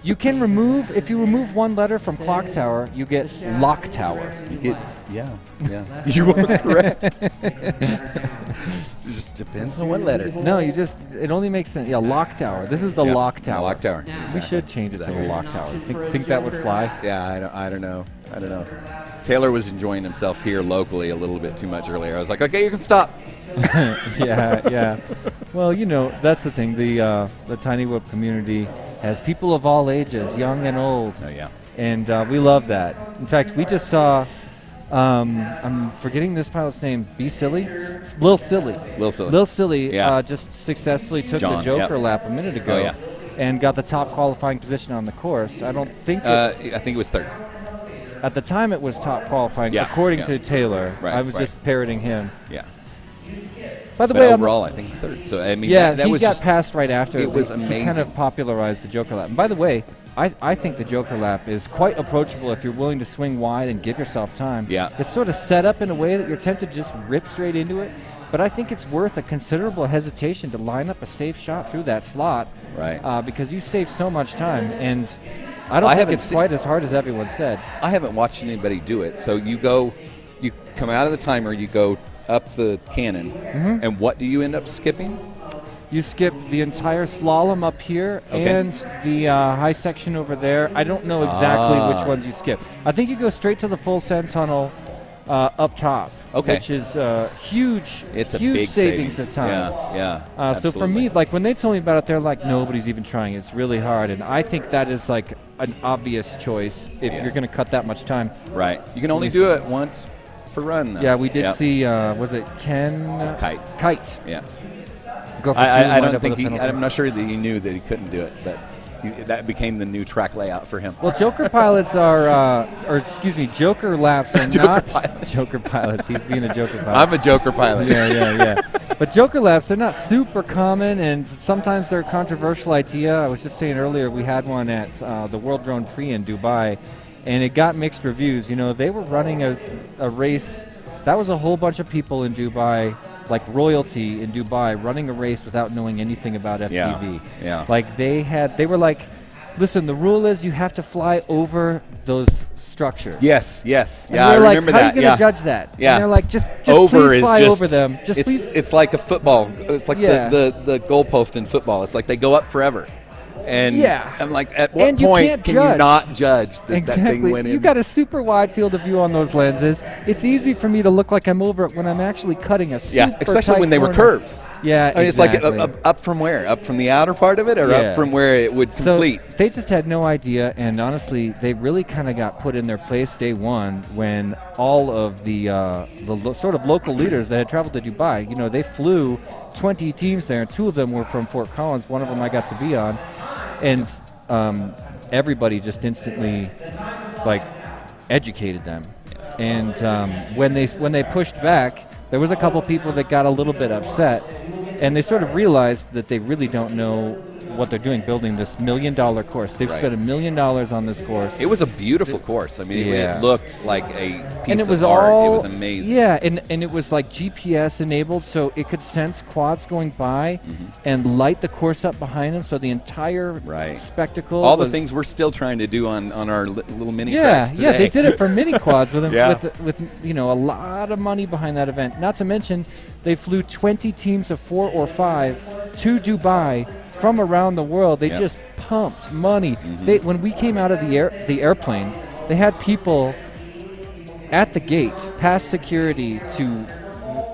B: You can remove, if you remove one letter from clock tower, you get lock tower.
E: You get, yeah. You are correct. It just depends on what letter.
B: No, it only makes sense. Yeah, lock tower. This is the lock tower.
E: Lock tower.
B: We should change it to the lock tower. Think that would fly?
E: Yeah, I don't know. Taylor was enjoying himself here locally a little bit too much earlier. I was like, okay, you can stop.
B: Yeah. Well, you know, that's the thing. The Tiny Whoop community has people of all ages, young and old.
E: Oh, yeah.
B: And we love that. In fact, we just saw, I'm forgetting this pilot's name, Lil Silly. Lil Silly just successfully took the Joker lap a minute ago and got the top qualifying position on the course. I don't think
E: I think it was third.
B: At the time, it was top qualifying, according to Taylor.
E: Right,
B: I was just parroting him.
E: Yeah.
B: By the
E: but
B: way,
E: overall, I think it's third. So I mean, that
B: he
E: was
B: got passed right after.
E: It was
B: He
E: amazing.
B: kind of popularized the Joker lap. And by the way, I think the Joker lap is quite approachable if you're willing to swing wide and give yourself time.
E: Yeah.
B: It's sort of set up in a way that you're tempted to just rip straight into it. But I think it's worth a considerable hesitation to line up a safe shot through that slot.
E: Right.
B: Because you save so much time. And I don't think it's quite as hard as everyone said.
E: I haven't watched anybody do it. So you come out of the timer, you go up the cannon, and what do you end up skipping?
B: You skip the entire slalom up here and the high section over there. I don't know exactly which ones you skip. I think you go straight to the full send tunnel up top, which is huge.
E: It's a
B: huge
E: big
B: savings of time.
E: Yeah.
B: So for me, like when they told me about it, they're like, nobody's even trying. It's really hard, and I think that is like an obvious choice if you're going to cut that much time.
E: Right. You can only do it once per run, though.
B: Yeah, we did see. Was it Ken?
E: It's Kite.
B: Kite.
E: Yeah.
B: Go for
E: I don't think I'm not sure that he knew that he couldn't do it, but that became the new track layout for him.
B: Well, Joker pilots are, Joker laps are not Joker pilots. He's being a Joker pilot.
E: I'm a Joker pilot.
B: Yeah. But Joker laps, they're not super common, and sometimes they're a controversial idea. I was just saying earlier, we had one at the World Drone Prix in Dubai, and it got mixed reviews. You know, they were running a race. That was a whole bunch of people in Dubai, like royalty in Dubai, running a race without knowing anything about FPV.
E: Yeah.
B: Like they were like, listen, the rule is you have to fly over those structures.
E: Yes.
B: And
E: Yeah, I remember
B: like,
E: that.
B: How are you going to judge that?
E: Yeah.
B: And they're like, just
E: over
B: please fly
E: is
B: over them. Just please.
E: It's like a football. It's like the goalpost in football. It's like they go up forever. And I'm like, at what point can you not judge that that thing went in?
B: You got a super wide field of view on those lenses. It's easy for me to look like I'm over it when I'm actually cutting a super
E: especially
B: tight
E: when they were
B: corner.
E: curved.
B: Yeah,
E: I mean, it's like up from where? Up from the outer part of it, or up from where it would complete?
B: So they just had no idea, and honestly, they really kind of got put in their place day one when all of the sort of local leaders that had traveled to Dubai, you know, they flew 20 teams there, and 2 of them were from Fort Collins. One of them I got to be on, and everybody just instantly educated them. And when they pushed back, there was a couple people that got a little bit upset, and they sort of realized that they really don't know what they're doing, building this $1 million course. They've spent $1 million on this course.
E: It was a beautiful course. I mean, it looked like a piece
B: it was
E: of art.
B: all,
E: it was amazing.
B: Yeah, and it was like GPS enabled, so it could sense quads going by and light the course up behind them, so the entire spectacle.
E: All the things we're still trying to do on our little mini tracks today.
B: Yeah, they did it for mini quads with a lot of money behind that event. Not to mention, they flew 20 teams of 4 or 5 to Dubai from around the world. They just pumped money. When we came out of the airplane, they had people at the gate, past security,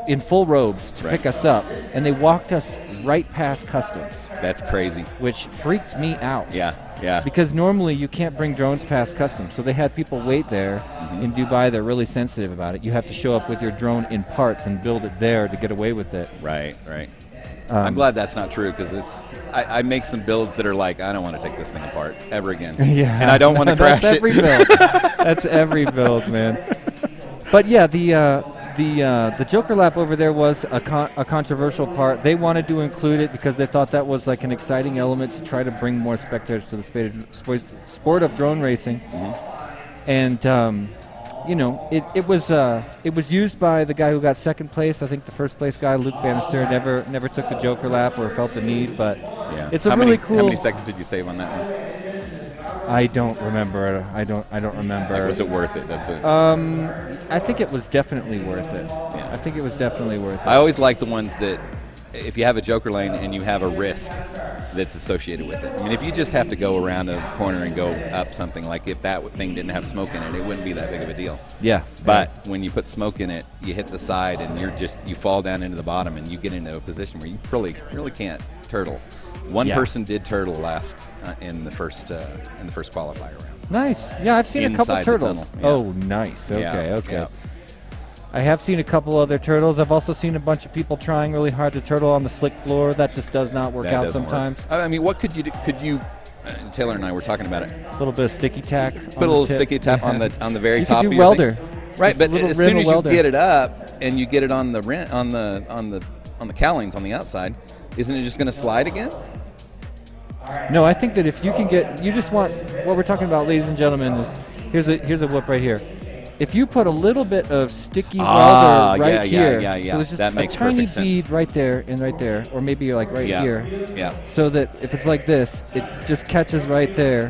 B: in full robes to pick us up, and they walked us right past customs.
E: That's crazy.
B: Which freaked me out.
E: Yeah.
B: Because normally you can't bring drones past customs, so they had people wait there in Dubai. They're really sensitive about it. You have to show up with your drone in parts and build it there to get away with it.
E: Right. I'm glad that's not true, because I make some builds that are like, I don't want to take this thing apart ever again. And I don't want to crash
B: That's every build. That's every build, man. But yeah, the Joker lap over there was a controversial part. They wanted to include it because they thought that was like an exciting element to try to bring more spectators to the sport of drone racing. And it was used by the guy who got second place. I think the first place guy, Luke Bannister, never took the Joker lap or felt the need. But it's a really cool.
E: How many seconds did you save on that one?
B: I don't remember. I don't remember.
E: Like, was it worth it? That's it.
B: I think it was definitely worth it. Yeah. I think it was definitely worth it.
E: I always like the ones that, if you have a Joker lane and you have a risk that's associated with it. I mean, if you just have to go around a corner and go up something, like if that thing didn't have smoke in it, it wouldn't be that big of a deal.
B: Yeah.
E: But when you put smoke in it, you hit the side and you fall down into the bottom and you get into a position where you really can't turtle. One person did turtle last in the first qualifier round.
B: Nice. Yeah, I've seen a couple turtles.
E: Yeah.
B: Oh, nice. Okay.
E: Yeah.
B: I have seen a couple other turtles. I've also seen a bunch of people trying really hard to turtle on the slick floor. That just does not work out sometimes.
E: I mean, what could you do? Taylor and I were talking about it.
B: A little bit of sticky tack.
E: Put a little sticky tack on the very top.
B: You could do welder.
E: Right, but as soon as you get it up and you get it on the cowlings on the outside, isn't it just going to slide again?
B: No, I think that if you can you just want, what we're talking about, ladies and gentlemen, is here's a whoop right here. If you put a little bit of sticky welder right here, so there's just
E: that makes
B: a tiny
E: perfect sense.
B: bead right there and right there, or maybe like here, so that if it's like this, it just catches right there,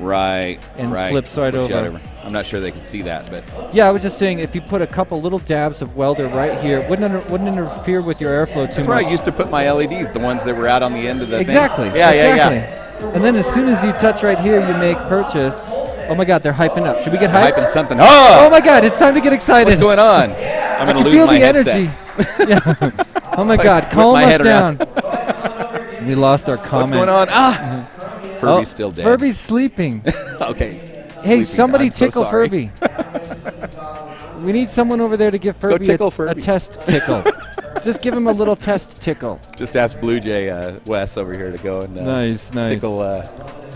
B: and flips right over.
E: I'm not sure they can see that, but
B: I was just saying, if you put a couple little dabs of welder right here, wouldn't interfere with your airflow too much.
E: That's where I used to put my LEDs, the ones that were out on the end of the thing.
B: Exactly.
E: Yeah.
B: And then as soon as you touch right here, you make purchase. Oh my God, they're hyping up. Should we get hyped?
E: Hyping something.
B: Oh my God, it's time to get excited.
E: What's going on? I'm going to lose my headset.
B: Energy. Oh my God, calm us down. We lost our comment.
E: What's going on? Furby's still dead.
B: Furby's sleeping.
E: Okay.
B: Hey, somebody tickle Furby. We need someone over there to give Furby a test tickle. Just give him a little test tickle.
E: Just ask Blue Jay Wes over here to go and
B: nice.
E: tickle.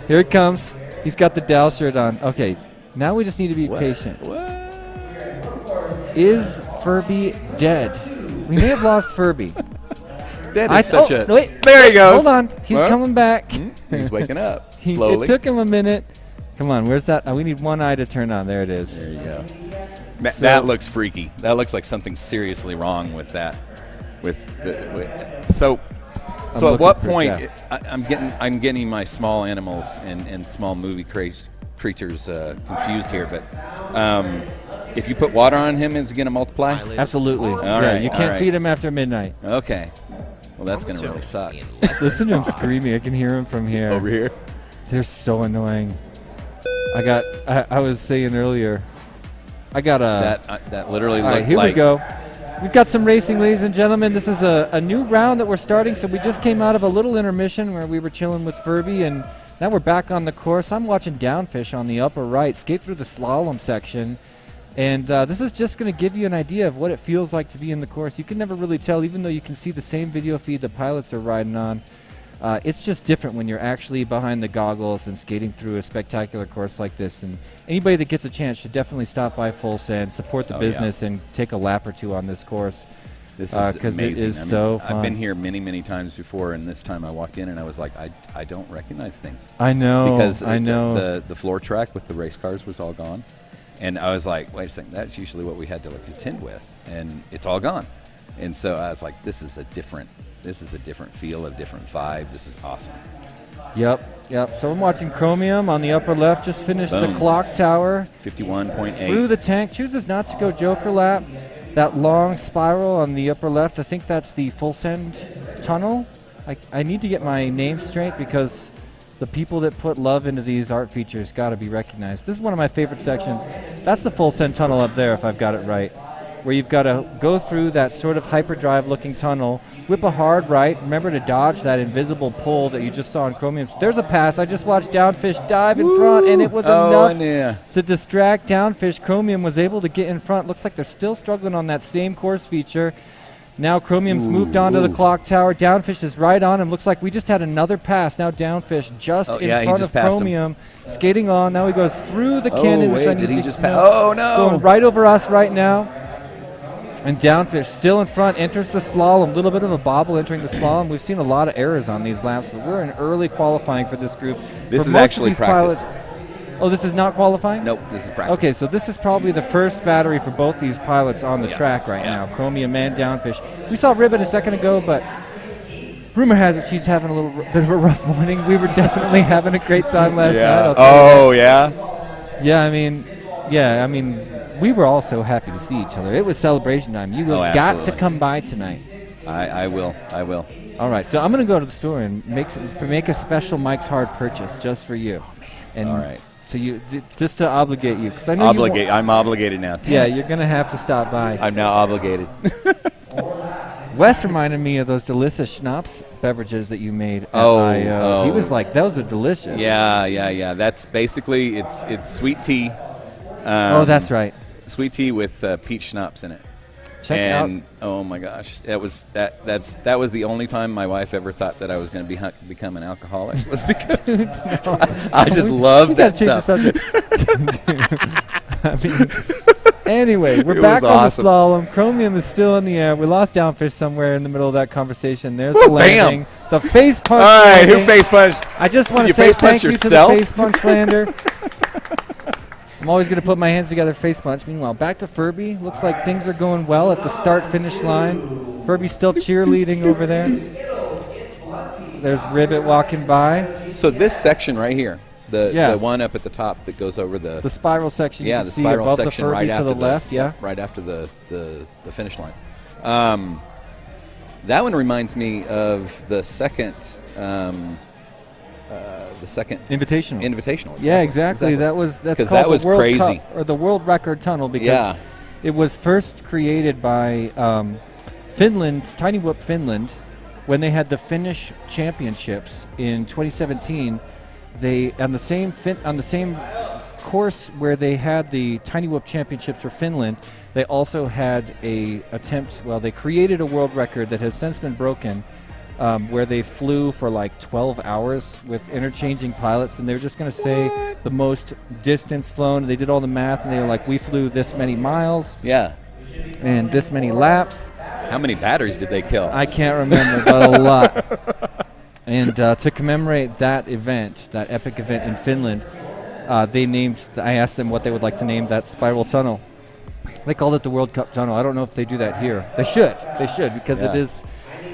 B: Here it comes. He's got the Dow shirt on. Okay, now we just need to be patient. Is Furby dead? We may have lost Furby.
E: That is such a...
B: Wait,
E: there he goes.
B: Hold on. He's coming back.
E: He's waking up slowly.
B: It took him a minute. Come on, where's that? We need one eye to turn on. There it is.
E: There you go. That looks freaky. That looks like something seriously wrong with that. So at what point I'm getting my small animals and small movie creatures confused here, but if you put water on him, is it going to multiply?
B: Absolutely.
E: All right.
B: You can't feed him after midnight.
E: Okay. Well, that's going to really suck.
B: Listen to him screaming. I can hear him from here.
E: Over here?
B: They're so annoying. I was saying earlier, I got a...
E: That literally
B: looked
E: like...
B: Here we go. We've got some racing, ladies and gentlemen. This is a new round that we're starting, so we just came out of a little intermission where we were chilling with Furby, and now we're back on the course. I'm watching Downfish on the upper right skate through the slalom section, and this is just going to give you an idea of what it feels like to be in the course. You can never really tell, even though you can see the same video feed the pilots are riding on. It's just different when you're actually behind the goggles and skating through a spectacular course like this. And anybody that gets a chance should definitely stop by Full Send, support the business, and take a lap or two on this course.
E: This is
B: because it
E: amazing.
B: is
E: I mean,
B: so fun.
E: I've been here many, many times before, and this time I walked in and I was like, I don't recognize things.
B: I know.
E: Because
B: I know.
E: the floor track with the race cars was all gone. And I was like, wait a second, that's usually what we had to contend with. And it's all gone. And so I was like, this is a different feel, a different vibe. This is awesome.
B: Yep. So I'm watching Chromium on the upper left. Just finished the clock tower.
E: 51.8.
B: Through the tank. Chooses not to go Joker lap. That long spiral on the upper left, I think that's the full send tunnel. I need to get my name straight because the people that put love into these art features got to be recognized. This is one of my favorite sections. That's the full send tunnel up there, if I've got it right, where you've got to go through that sort of hyperdrive looking tunnel, whip a hard right. Remember to dodge that invisible pull that you just saw in Chromium. There's a pass. I just watched Downfish dive in front, and it was enough to distract Downfish. Chromium was able to get in front. Looks like they're still struggling on that same course feature. Now Chromium's moved on to the clock tower. Downfish is right on him. Looks like we just had another pass. Now Downfish just in front of Chromium, skating on. Now he goes through the cannon, which I need to know.
E: Oh, no.
B: Going right over us right now. And Downfish still in front, enters the slalom. A little bit of a bobble entering the slalom. We've seen a lot of errors on these laps, but we're in early qualifying for this group.
E: This is actually practice.
B: Oh, this is not qualifying?
E: Nope, this is practice.
B: Okay, so this is probably the first battery for both these pilots on the track right now, Chromium and Downfish. We saw Ribbon a second ago, but rumor has it she's having a little bit of a rough morning. We were definitely having a great time last night. Yeah, I mean, we were all so happy to see each other. It was celebration time. You got to come by tonight.
E: I will.
B: All right, so I'm going to go to the store and make a special Mike's Hard purchase just for you. And
E: all right.
B: So just to obligate you, because I know
E: I'm obligated now.
B: Yeah, you're going to have to stop by.
E: I'm now obligated.
B: Wes reminded me of those delicious schnapps beverages that you made at
E: IO.
B: He was like, those are delicious.
E: Yeah. That's basically it's sweet tea.
B: That's right.
E: Sweet tea with peach schnapps in it.
B: Check out.
E: Oh my gosh, that was the only time my wife ever thought that I was going to become an alcoholic was because I just love that stuff.
B: Anyway, we're back on the slalom. Chromium is still in the air. We lost Downfish somewhere in the middle of that conversation. There's the landing.
E: Bam.
B: The face punch.
E: All right, who face punched?
B: I just want to say thank you to the face punch lander. I'm always going to put my hands together, face punch. Meanwhile, back to Furby. Looks like things are going well at the start-finish line. Furby's still cheerleading over there. There's Ribbit walking by.
E: So this section right here, the one up at the top that goes over the
B: spiral section.
E: Yeah,
B: you can
E: the
B: see
E: spiral
B: above
E: section
B: the Furby
E: right
B: to
E: after
B: the left.
E: right after the finish line. That one reminds me of the second. The second invitational. Exactly.
B: Yeah, exactly. That's called
E: that was
B: the World
E: crazy.
B: Cup, or the World Record Tunnel, because it was first created by Finland, Tiny Whoop Finland, when they had the Finnish Championships in 2017. They on the same course where they had the Tiny Whoop Championships for Finland, they also had a attempt. Well, they created a world record that has since been broken. Where they flew for like 12 hours with interchanging pilots, and they were just going to say the most distance flown. They did all the math, and they were like, we flew this many miles.
E: Yeah.
B: And this many laps.
E: How many batteries did they kill?
B: I can't remember, but a lot. And to commemorate that event, that epic event in Finland, I asked them what they would like to name that spiral tunnel. They called it the World Cup Tunnel. I don't know if they do that here. They should, because it is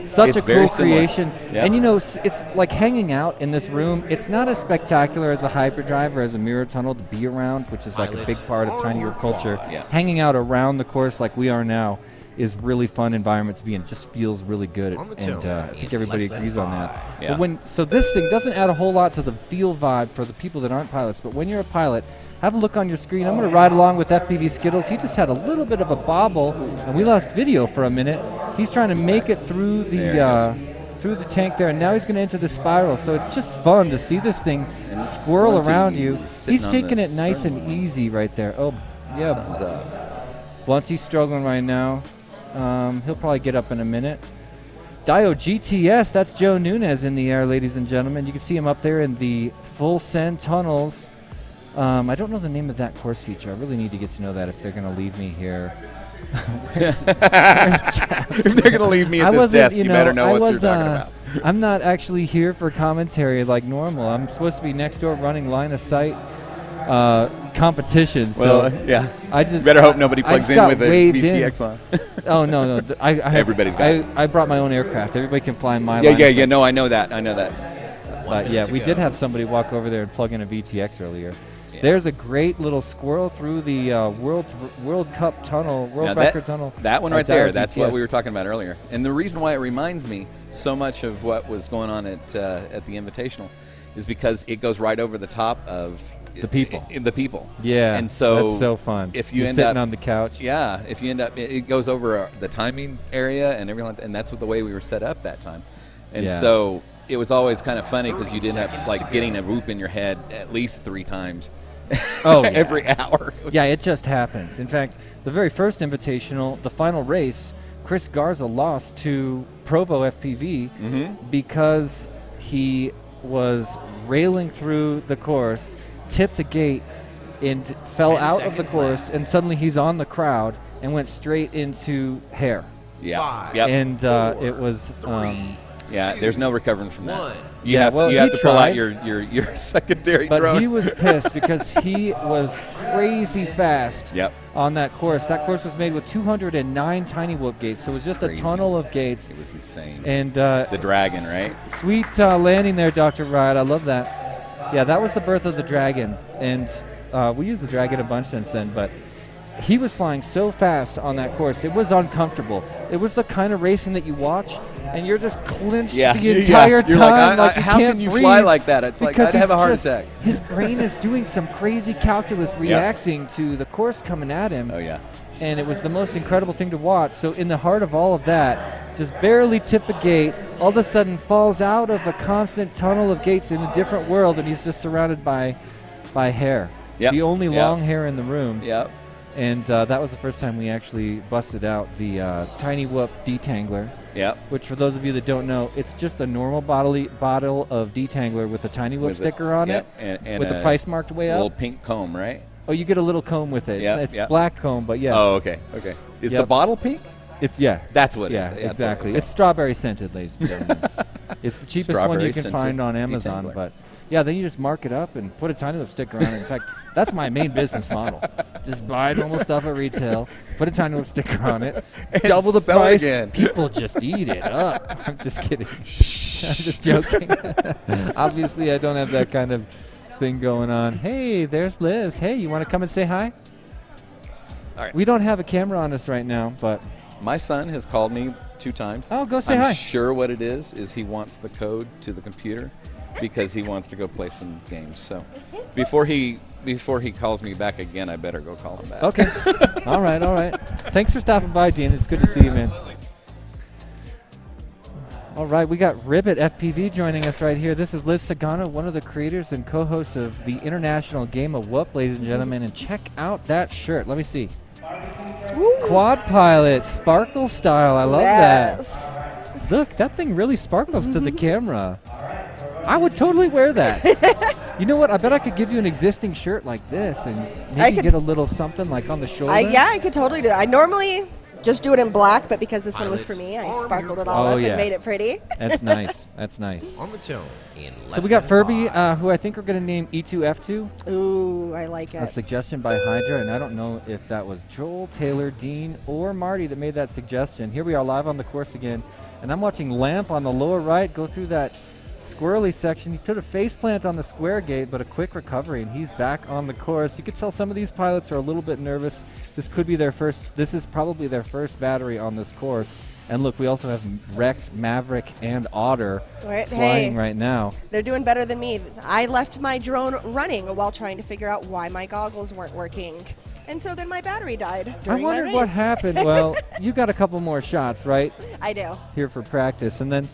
B: such a cool creation.
E: Yeah.
B: And it's like hanging out in this room. It's not as spectacular as a hyperdrive or as a mirror tunnel to be around, which is like a big part of Tiny Whoop culture.
E: Yeah.
B: Hanging out around the course like we are now is really fun environment to be in. It just feels really good, and I think everybody agrees on that.
E: Yeah.
B: But so this thing doesn't add a whole lot to the feel vibe for the people that aren't pilots, but when you're a pilot, have a look on your screen. I'm going to ride along with FPV Skittles. He just had a little bit of a bobble, and we lost video for a minute. He's trying to make it through the tank there, and now he's going to enter the spiral. So it's just fun to see this thing squirrel around you. He's taking it nice and easy right there. Oh, yeah. Blunty's struggling right now. He'll probably get up in a minute. Dio GTS, that's Joe Nunez in the air, ladies and gentlemen. You can see him up there in the full send tunnels. I don't know the name of that course feature. I really need to get to know that if they're going to leave me here. Where's Jeff?
E: If they're going to leave me at this desk, you better know what you're talking about.
B: I'm not actually here for commentary like normal. I'm supposed to be next door running line of sight competition.
E: Well,
B: so
E: yeah.
B: I just
E: better hope nobody plugs in with a VTX on.
B: Oh no.
E: Everybody's got it.
B: I brought my own aircraft. Everybody can fly in my
E: Yeah,
B: line.
E: yeah. No, I know that.
B: But yeah, we did have somebody walk over there and plug in a VTX earlier.
E: Yeah.
B: There's a great little squirrel through the World Cup tunnel, World Record tunnel.
E: That one right there, that's
B: DTS.
E: what we were talking about earlier. And the reason why it reminds me so much of what was going on at the Invitational is because it goes right over the top of
B: the people.
E: The people.
B: Yeah,
E: and so
B: that's so fun.
E: If you're
B: sitting on the couch.
E: Yeah, if you end up, it goes over the timing area and everything, and that's what the way we were set up that time. And so it was always kind of funny because you'd end up like getting a whoop in your head at least 3 times.
B: Oh, yeah.
E: Every hour.
B: Yeah, it just happens. In fact, the very first Invitational, the final race, Chris Garza lost to Provo FPV because he was railing through the course, tipped a gate, and fell out of the course, and suddenly he's on the crowd and went straight into hair.
E: Yeah. Yep.
B: And it was...
E: yeah, there's no recovering from that. You
B: Yeah,
E: have,
B: well,
E: you have
B: he
E: to pull out
B: tried.
E: your secondary
B: But
E: drone.
B: he was pissed because he was crazy fast
E: Yep.
B: on that course. That course was made with 209 tiny whoop gates, so it was just
E: Crazy.
B: a tunnel of gates.
E: It was insane.
B: And
E: the Dragon, right?
B: Sweet landing there, Dr. Riot. I love that. Yeah, that was the birth of the Dragon, and we used the Dragon a bunch since then, but he was flying so fast on that course. It was uncomfortable. It was the kind of racing that you watch, and you're just clinched the entire
E: You're
B: time.
E: like,
B: you
E: how
B: can't
E: can you
B: breathe
E: fly like that? It's like,
B: because
E: I'd have a heart
B: just-
E: attack.
B: His brain is doing some crazy calculus reacting to the course coming at him.
E: Oh, yeah.
B: And it was the most incredible thing to watch. So in the heart of all of that, just barely tip a gate, all of a sudden falls out of a constant tunnel of gates in a different world, and he's just surrounded by hair.
E: Yep.
B: The only
E: Yep.
B: long hair in the room.
E: Yep.
B: And that was the first time we actually busted out the Tiny Whoop Detangler,
E: Yep.
B: which for those of you that don't know, it's just a normal bottle of Detangler with a Tiny Whoop sticker on it,
E: and
B: with the price marked way
E: little
B: up.
E: pink comb, right?
B: Oh, you get a little comb with it.
E: Yep,
B: It's
E: yep.
B: black comb, but yeah.
E: Oh, okay. Is the bottle pink?
B: It's
E: That's what
B: yeah,
E: it is. Yeah,
B: exactly.
E: okay.
B: It's strawberry scented, ladies and gentlemen. It's the cheapest one you can
E: Strawberry-scented
B: find on Amazon,
E: detangler.
B: but yeah, then you just mark it up and put a tiny little sticker on it. In fact, that's my main business model. Just buy normal stuff at retail, put a tiny little sticker on it,
E: And
B: double the
E: sell it
B: price.
E: again.
B: People just eat it up. I'm just kidding. I'm just joking. Obviously, I don't have that kind of thing going on. Hey, there's Liz. Hey, you want to come and say hi?
E: All right.
B: We don't have a camera on us right now, but
E: My son has called me 2 times.
B: Oh, go say
E: I'm
B: hi.
E: sure what it is he wants the code to the computer because he wants to go play some games. So before he calls me back again, I better go call him back.
B: okay. All right. Thanks for stopping by, Dean. It's good to see you, man. All right, we got Ribbit FPV joining us right here. This is Liz Sagano, one of the creators and co-hosts of the International Game of Whoop, ladies and gentlemen. And check out that shirt. Let me see. Quad Pilot, sparkle style. I love that. Look, that thing really sparkles to the camera. I would totally wear that. You know what? I bet I could give you an existing shirt like this and maybe get a little something like on the shoulder.
F: I could totally do it. I normally just do it in black, but because this one was for me, I sparkled it all up and made it pretty.
B: That's nice. That's nice.
C: On the tone.
B: So we got Furby, who I think we're going to name E2F2.
F: Ooh, I like
B: A
F: it.
B: suggestion by Hydra, and I don't know if that was Joel, Taylor, Dean, or Marty that made that suggestion. Here we are live on the course again, and I'm watching Lamp on the lower right go through that squirrely section. He put a faceplant on the square gate, but a quick recovery, and he's back on the course. You could tell some of these pilots are a little bit nervous. This is probably their first battery on this course. And look, we also have Wrecked, Maverick, and Otter flying right now.
F: They're doing better than me. I left my drone running while trying to figure out why my goggles weren't working. And so then my battery died
B: I
F: during my
B: wondered
F: race.
B: what happened. Well, you got a couple more shots, right?
F: I do.
B: Here for practice. And then,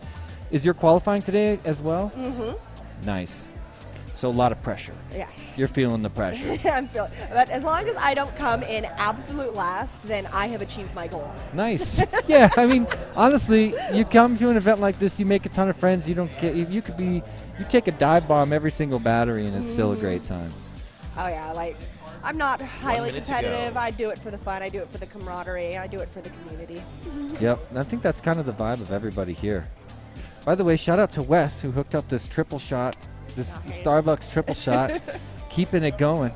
B: is your qualifying today as well?
F: Mm-hmm.
B: Nice. So a lot of pressure.
F: Yes.
B: You're feeling the pressure.
F: I'm feeling. But as long as I don't come in absolute last, then I have achieved my goal.
B: Nice. Yeah, I mean, honestly, you come to an event like this, you make a ton of friends. You take a dive bomb every single battery, and it's still a great time.
F: Oh yeah, like I'm not highly
C: 1 minute to
F: competitive.
C: go.
F: I do it for the fun. I do it for the camaraderie. I do it for the community.
B: Yep, and I think that's kind of the vibe of everybody here. By the way, shout out to Wes who hooked up this triple shot, this
F: Nice.
B: Starbucks triple shot, keeping it going.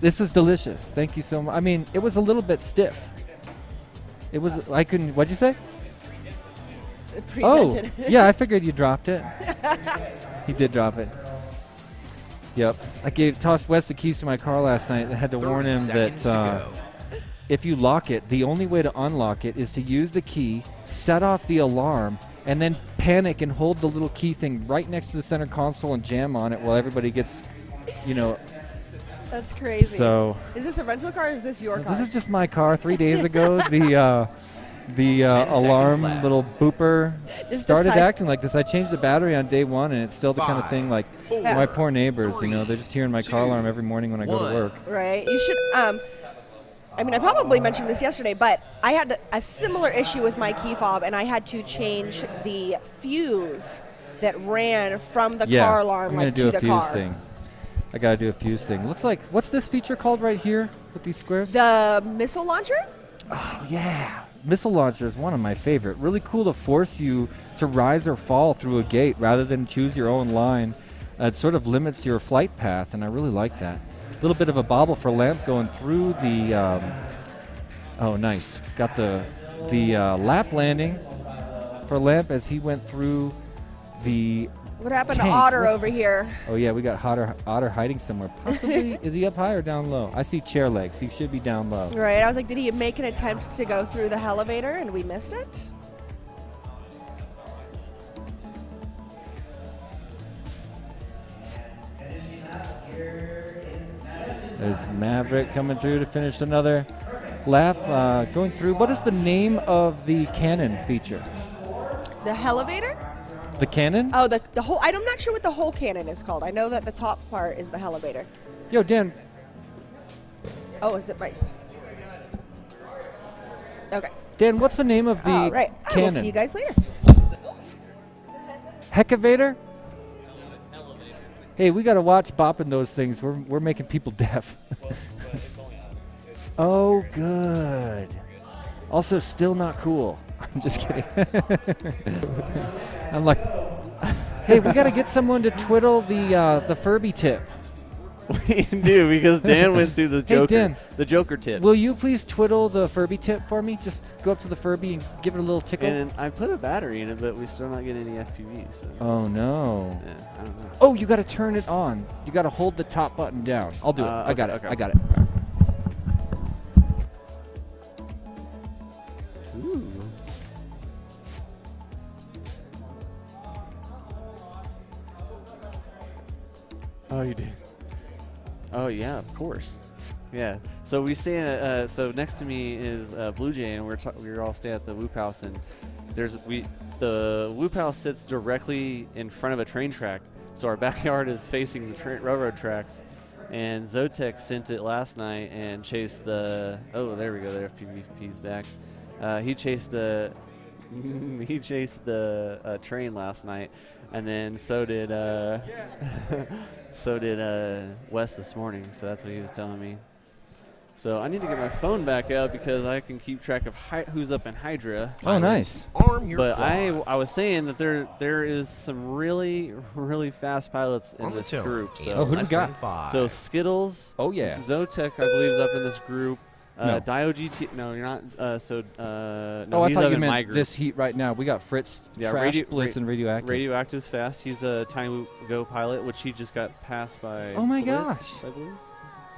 B: This was delicious. Thank you so much. I mean, it was a little bit stiff. It was, I couldn't, what'd you say? Oh,
F: Pre-dented.
B: yeah, I figured you dropped it. He did drop it. Yep. I tossed Wes the keys to my car last night and had to warn
C: 30
B: him
C: seconds to
B: that
C: go.
B: if you lock it, the only way to unlock it is to use the key, set off the alarm, and then panic and hold the little key thing right next to the center console and jam on it while everybody gets, you know.
F: That's crazy.
B: So
F: is this a rental car or is this your car?
B: this is just my car. 3 days ago, the
C: 10
B: alarm
C: seconds left.
B: little booper
F: Is
B: started
F: the si-
B: acting like this. I changed the battery on day one, and it's still the kind of
C: 5,
B: thing like
C: 4,
B: my poor neighbors. You know, they're just hearing my car
C: 2,
B: alarm every morning when I go to
C: 1.
B: work.
F: Right. You should. I mean, I probably mentioned this yesterday, but I had a similar issue with my key fob, and I had to change the fuse that ran from the
B: Yeah,
F: car alarm
B: I'm gonna
F: like
B: do
F: to
B: a
F: the
B: fuse
F: car.
B: thing. I gotta do a fuse thing. Looks like, what's this feature called right here with these squares?
F: The missile launcher?
B: Oh, yeah. Missile launcher is one of my favorite. Really cool to force you to rise or fall through a gate rather than choose your own line. It sort of limits your flight path, and I really like that. A little bit of a bobble for Lamp going through the. Oh, nice. Got the lap landing for Lamp as he went through the.
F: What happened
B: Tank.
F: to Otter over here?
B: Oh yeah, we got Otter hiding somewhere. Possibly, is he up high or down low? I see chair legs. He should be down low.
F: Right. I was like, did he make an attempt to go through the elevator and we missed it?
B: There's Maverick coming through to finish another lap. Going through. What is the name of the cannon feature?
F: The elevator?
B: The cannon?
F: Oh, the whole. I'm not sure what the whole cannon is called. I know that the top part is the elevator.
B: Yo, Dan.
F: Oh, is it right? Okay.
B: Dan, what's the name of the
F: All right. I will
B: cannon?
F: see you guys later.
B: Heckavator? Hey, we gotta watch bopping those things. We're making people deaf. Oh, good. Also, still not cool. I'm just kidding. I'm like, hey, we gotta get someone to twiddle the Furby tip.
A: We do, because Dan went through the
B: Hey,
A: Joker.
B: Dan.
A: The Joker tip.
B: Will you please twiddle the Furby tip for me? Just go up to the Furby and give it a little tickle.
A: And I put a battery in it, but we're still not getting any FPVs. So.
B: Oh no.
A: Yeah, I don't know.
B: Oh, you gotta turn it on. You gotta hold the top button down. I'll do it. I got it.
A: okay.
B: I got it.
A: Ooh. Oh, you did. Oh yeah, of course. Yeah. So we stay in. So next to me is Blue Jay, and we're all staying at the Whoop House, and the Whoop House sits directly in front of a train track. So our backyard is facing the railroad tracks, and Zotek sent it last night and chased the. Oh, there we go. There, FPV's back. He chased the. He chased the train last night, and then so did so did Wes this morning. So that's what he was telling me. So I need to get my phone back out because I can keep track of who's up in Hydra.
B: Oh, nice.
C: Arm your
A: But
C: quads.
A: I was saying that there is some really fast pilots in
C: On the
A: this
C: tone.
A: group.
C: in
A: So
B: Oh, who do we
C: less
B: got?
C: than 5.
A: so Skittles.
B: Oh yeah.
A: Zotek, I believe, is up in this group.
B: No.
A: Dio GT. No, you're not. No,
B: I
A: he's
B: thought
A: up
B: you
A: in my
B: meant
A: group.
B: this heat right now. We got Fritz,
A: Yeah,
B: Trash, Bliss, and Radioactive.
A: Radioactive's fast. He's a Tiny Go pilot, which he just got passed by.
B: Oh my
A: Blitz,
B: gosh.
A: I believe.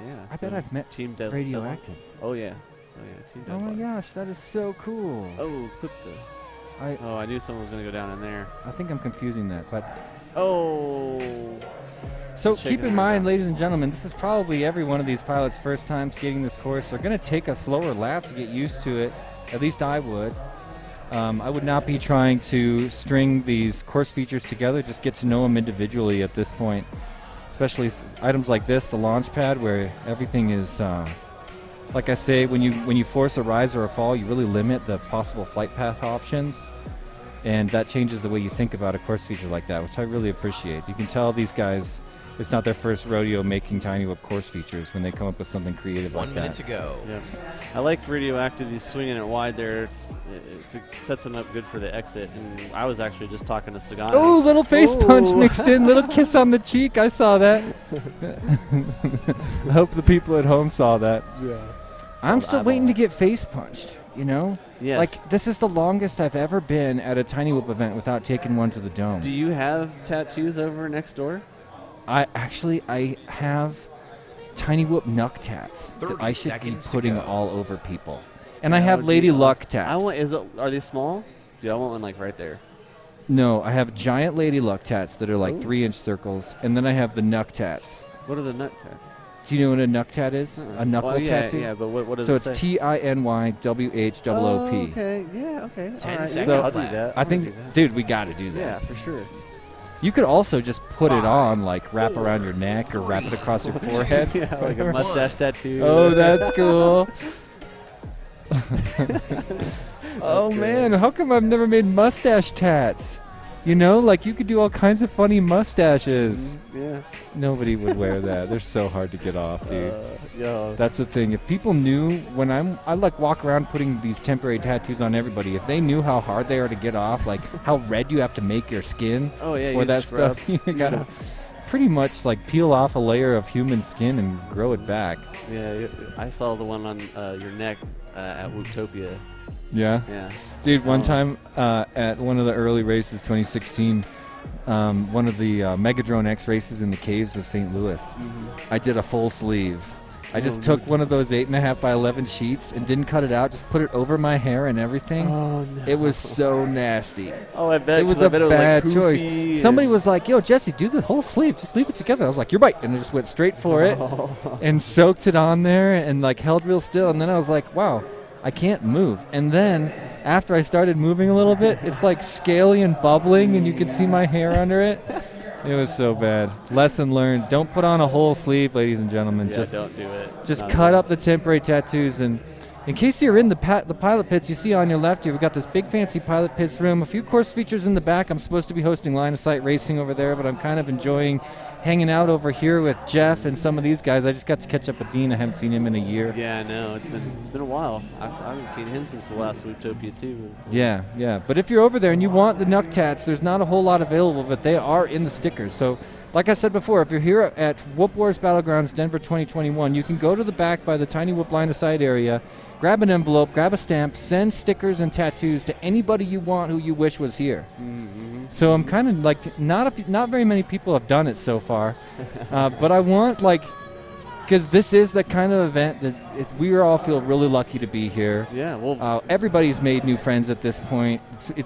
A: Yeah.
B: I
A: so
B: bet I've met
A: Team Dead.
B: Radioactive.
A: Oh yeah. Oh yeah. Team
B: Oh my
A: Deadlock.
B: gosh, that is so cool.
A: Oh, clip the.
B: I
A: Oh, I knew someone was gonna go down in there.
B: think I'm confusing that, but
A: Oh.
B: so
A: Shaking
B: keep in
A: it
B: mind,
A: around.
B: ladies and gentlemen, this is probably every one of these pilots' first time skating this course. They're going to take a slower lap to get used to it. At least I would. I would not be trying to string these course features together. Just get to know them individually at this point. Especially items like this, the launch pad, where everything is, like I say, when you force a rise or a fall, you really limit the possible flight path options. And that changes the way you think about a course feature like that, which I really appreciate. You can tell these guys it's not their first rodeo making Tiny Whip course features when they come up with something creative
C: 1
B: like
C: minute
B: that.
C: to go.
A: Yeah. I like Radioactive. He's swinging it wide there. It sets him up good for the exit. And I was actually just talking to Sagana.
B: Oh, little face punch mixed in, little kiss on the cheek. I saw that. I hope the people at home saw that.
A: Yeah.
B: I'm still waiting to get face punched, you know?
A: Yes.
B: Like, this is the longest I've ever been at a Tiny Whip event without taking one to the dome.
A: Do you have tattoos over next door?
B: I have Tiny Whoop Nuck tats that
C: 30
B: I should be
C: seconds to
B: putting
C: go.
B: all over people. And I have Lady Luck tats.
A: Are they small? Dude, I want one like right there.
B: No, I have giant Lady Luck tats that are like 3-inch circles, and then I have the Nuck tats.
A: What are the nut tats?
B: Do you know what a Nuck tat is? A knuckle tattoo?
A: Yeah, but what does
B: so
A: it
B: it's
A: say?
B: TINYWHOOP.
A: Okay, yeah, okay.
C: 10
A: All right,
C: seconds
A: yeah, I'll do
C: left.
A: that.
B: I think, dude, we got to do that.
A: Yeah, for sure.
B: You could also just put it on, like wrap around your neck or wrap it across your forehead.
A: Yeah, like a mustache tattoo.
B: Oh, that's cool. Oh, man, how come I've never made mustache tats? You know, like you could do all kinds of funny mustaches.
A: Yeah.
B: Nobody would wear that. They're so hard to get off, dude.
A: Yo.
B: That's the thing. If people knew when I like walk around putting these temporary tattoos on everybody, if they knew how hard they are to get off, like how red you have to make your skin
A: you
B: for that
A: scrub.
B: stuff, you gotta pretty much like peel off a layer of human skin and grow it back.
A: Yeah, I saw the one on your neck at Wootopia.
B: Yeah.
A: Yeah.
B: Dude, one time at one of the early races, 2016, one of the Megadrone X races in the caves of St. Louis, I did a full sleeve. I just took one of those 8.5 by 11 sheets and didn't cut it out, just put it over my hair and everything.
A: Oh, no.
B: It was so nasty.
A: Oh, I bet.
B: It was a bad choice. Somebody was like, yo, Jesse, do the whole sleeve. Just leave it together. I was like, you're right. And I just went straight for it and soaked it on there and like held real still. And then I was like, wow, I can't move. And then after I started moving a little bit, it's like scaly and bubbling and you can see my hair under it. It was so bad. Lesson learned. Don't put on a whole sleeve, ladies and gentlemen.
A: Yeah, don't do it.
B: Just cut up the temporary tattoos. And in case you're in the pilot pits, you see on your left here, we've got this big fancy pilot pits room. A few course features in the back. I'm supposed to be hosting line of sight racing over there, but I'm kind of enjoying hanging out over here with Jeff and some of these guys. I just got to catch up with Dean. I haven't seen him in a year.
A: Yeah, I know. It's been a while. I haven't seen him since the last Wootopia too.
B: Yeah. But if you're over there and you want the Nuck tats, there's not a whole lot available, but they are in the stickers. So, like I said before, if you're here at Whoop Wars Battlegrounds Denver 2021, you can go to the back by the Tiny Whoop line of sight area, grab an envelope, grab a stamp, send stickers and tattoos to anybody you want who you wish was here. So I'm kind of like, not very many people have done it so far, but I want because this is the kind of event that we all feel really lucky to be here.
A: Yeah, well,
B: everybody's made new friends at this point.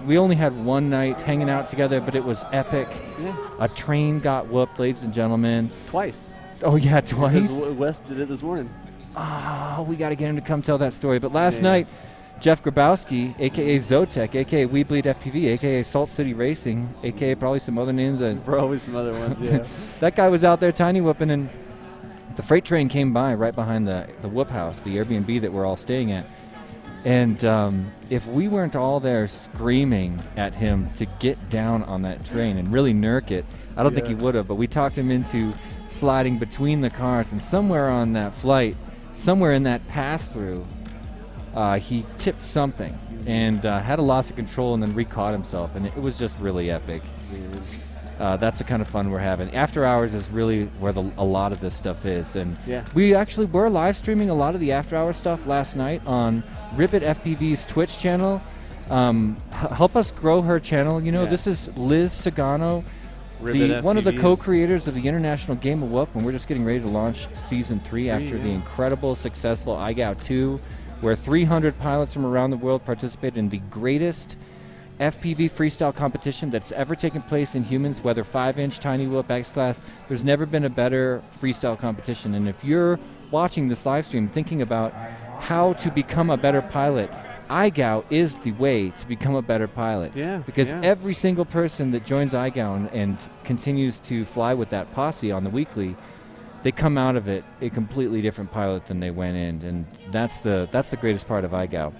B: We only had one night hanging out together, but it was epic.
A: Yeah.
B: A train got whooped, ladies and gentlemen.
A: Twice.
B: Oh yeah, twice.
A: Because Wes did it this morning.
B: Oh, we got to get him to come tell that story. But last night, Jeff Grabowski, a.k.a. Zotek, a.k.a. We Bleed FPV, a.k.a. Salt City Racing, a.k.a. probably some other names.
A: Probably some other ones, yeah.
B: That guy was out there tiny whooping, and the freight train came by right behind the whoop house, the Airbnb that we're all staying at. And if we weren't all there screaming at him to get down on that train and really nurk it, I don't think he would have. But we talked him into sliding between the cars, and somewhere on that flight, somewhere in that pass-through, he tipped something and had a loss of control and then re-caught himself, and it was just really epic. That's the kind of fun we're having. After hours is really where a lot of this stuff is, and we actually were live streaming a lot of the after hours stuff last night on Ribbit FPV's Twitch channel. Help us grow her channel. You know, this is Liz Sagano, one of the co-creators of the International Game of Whoop, and we're just getting ready to launch Season 3 after the incredible, successful IGOW 2, where 300 pilots from around the world participated in the greatest FPV freestyle competition that's ever taken place in humans, whether 5-inch, Tiny Whoop, X-Class. There's never been a better freestyle competition. And if you're watching this live stream thinking about how to become a better pilot, IGOW is the way to become a better pilot. Because every single person that joins IGOW and continues to fly with that posse on the weekly, they come out of it a completely different pilot than they went in, and that's the greatest part of IGOW.